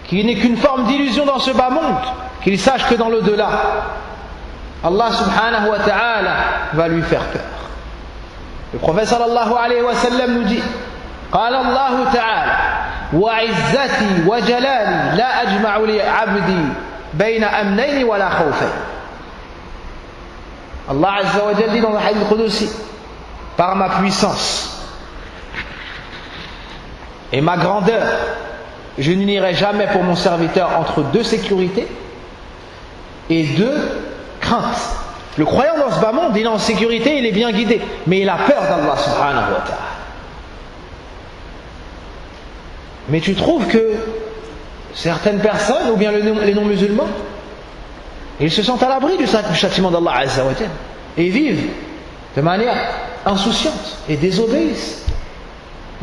qui n'est qu'une forme d'illusion dans ce bas monde, qu'il sache que dans l'au-delà, Allah subhanahu wa ta'ala va lui faire peur. Le prophète sallallahu alayhi wa sallam nous dit قال الله تعالى وعزتي وجلالي لا أجمع لعبدي بين أمنين ولا خوفين. Allah azza wa jalla dit dans le hadith al-Qudusi, par ma puissance et ma grandeur, je n'unirai jamais pour mon serviteur entre deux sécurités et deux craintes. Le croyant dans ce bas monde, il est en sécurité, il est bien guidé, mais il a peur d'Allah subhanahu wa ta'ala. Mais tu trouves que certaines personnes, ou bien les non-musulmans, ils se sentent à l'abri du châtiment d'Allah azza wa jalla et vivent de manière insouciante et désobéissent.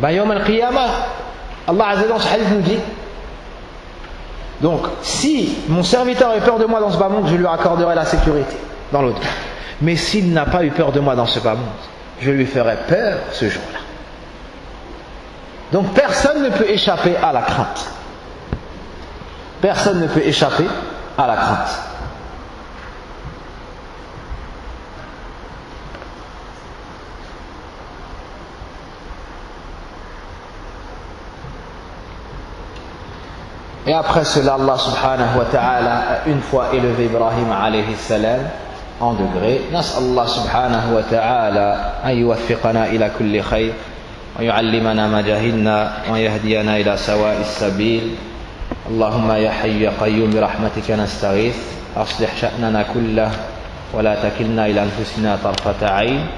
Yawm al-Qiyamah, Allah azza wa jalla dans ce hadith nous dit, donc si mon serviteur a peur de moi dans ce bas monde, je lui accorderai la sécurité dans l'autre cas. Mais s'il n'a pas eu peur de moi dans ce bas monde, je lui ferai peur ce jour-là. Donc personne ne peut échapper à la crainte. Personne ne peut échapper à la crainte. Et après cela, Allah subhanahu wa ta'ala a une fois élevé Ibrahim alayhi salam en degré. Nas'al Allah subhanahu wa ta'ala an yuwaffiqana ila kulli khayr wa yu'allimana ma jahilna wa yahdiyana ila sawa'i as-sabil. Allahumma ya hayyu ya qayyum bi rahmatika nastaghith aslih sha'nana kullahu wa la takilna ila anfusina tarfata 'ayn.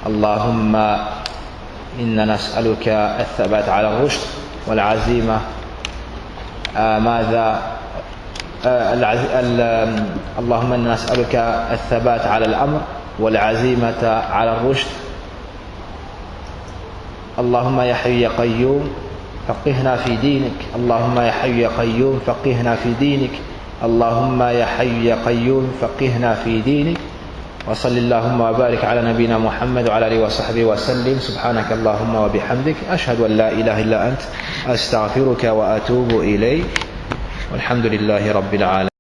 Allahumma inna nas'aluka ath-thabat 'ala ar-rushd wal 'azimah اللهم إنا نسألك الثبات على الأمر والعزيمة على الرشد. اللهم يا حي يا قيوم فقهنا في دينك. اللهم يا حي يا قيوم فقهنا في دينك. اللهم يا حي يا قيوم فقهنا في دينك. وصل اللهم وبارك على نبينا محمد وعلى آله وصحبه وسلم. سبحانك اللهم وبحمدك أشهد أن لا إله إلا أنت أستغفرك وأتوب إليك والحمد لله رب العالمين.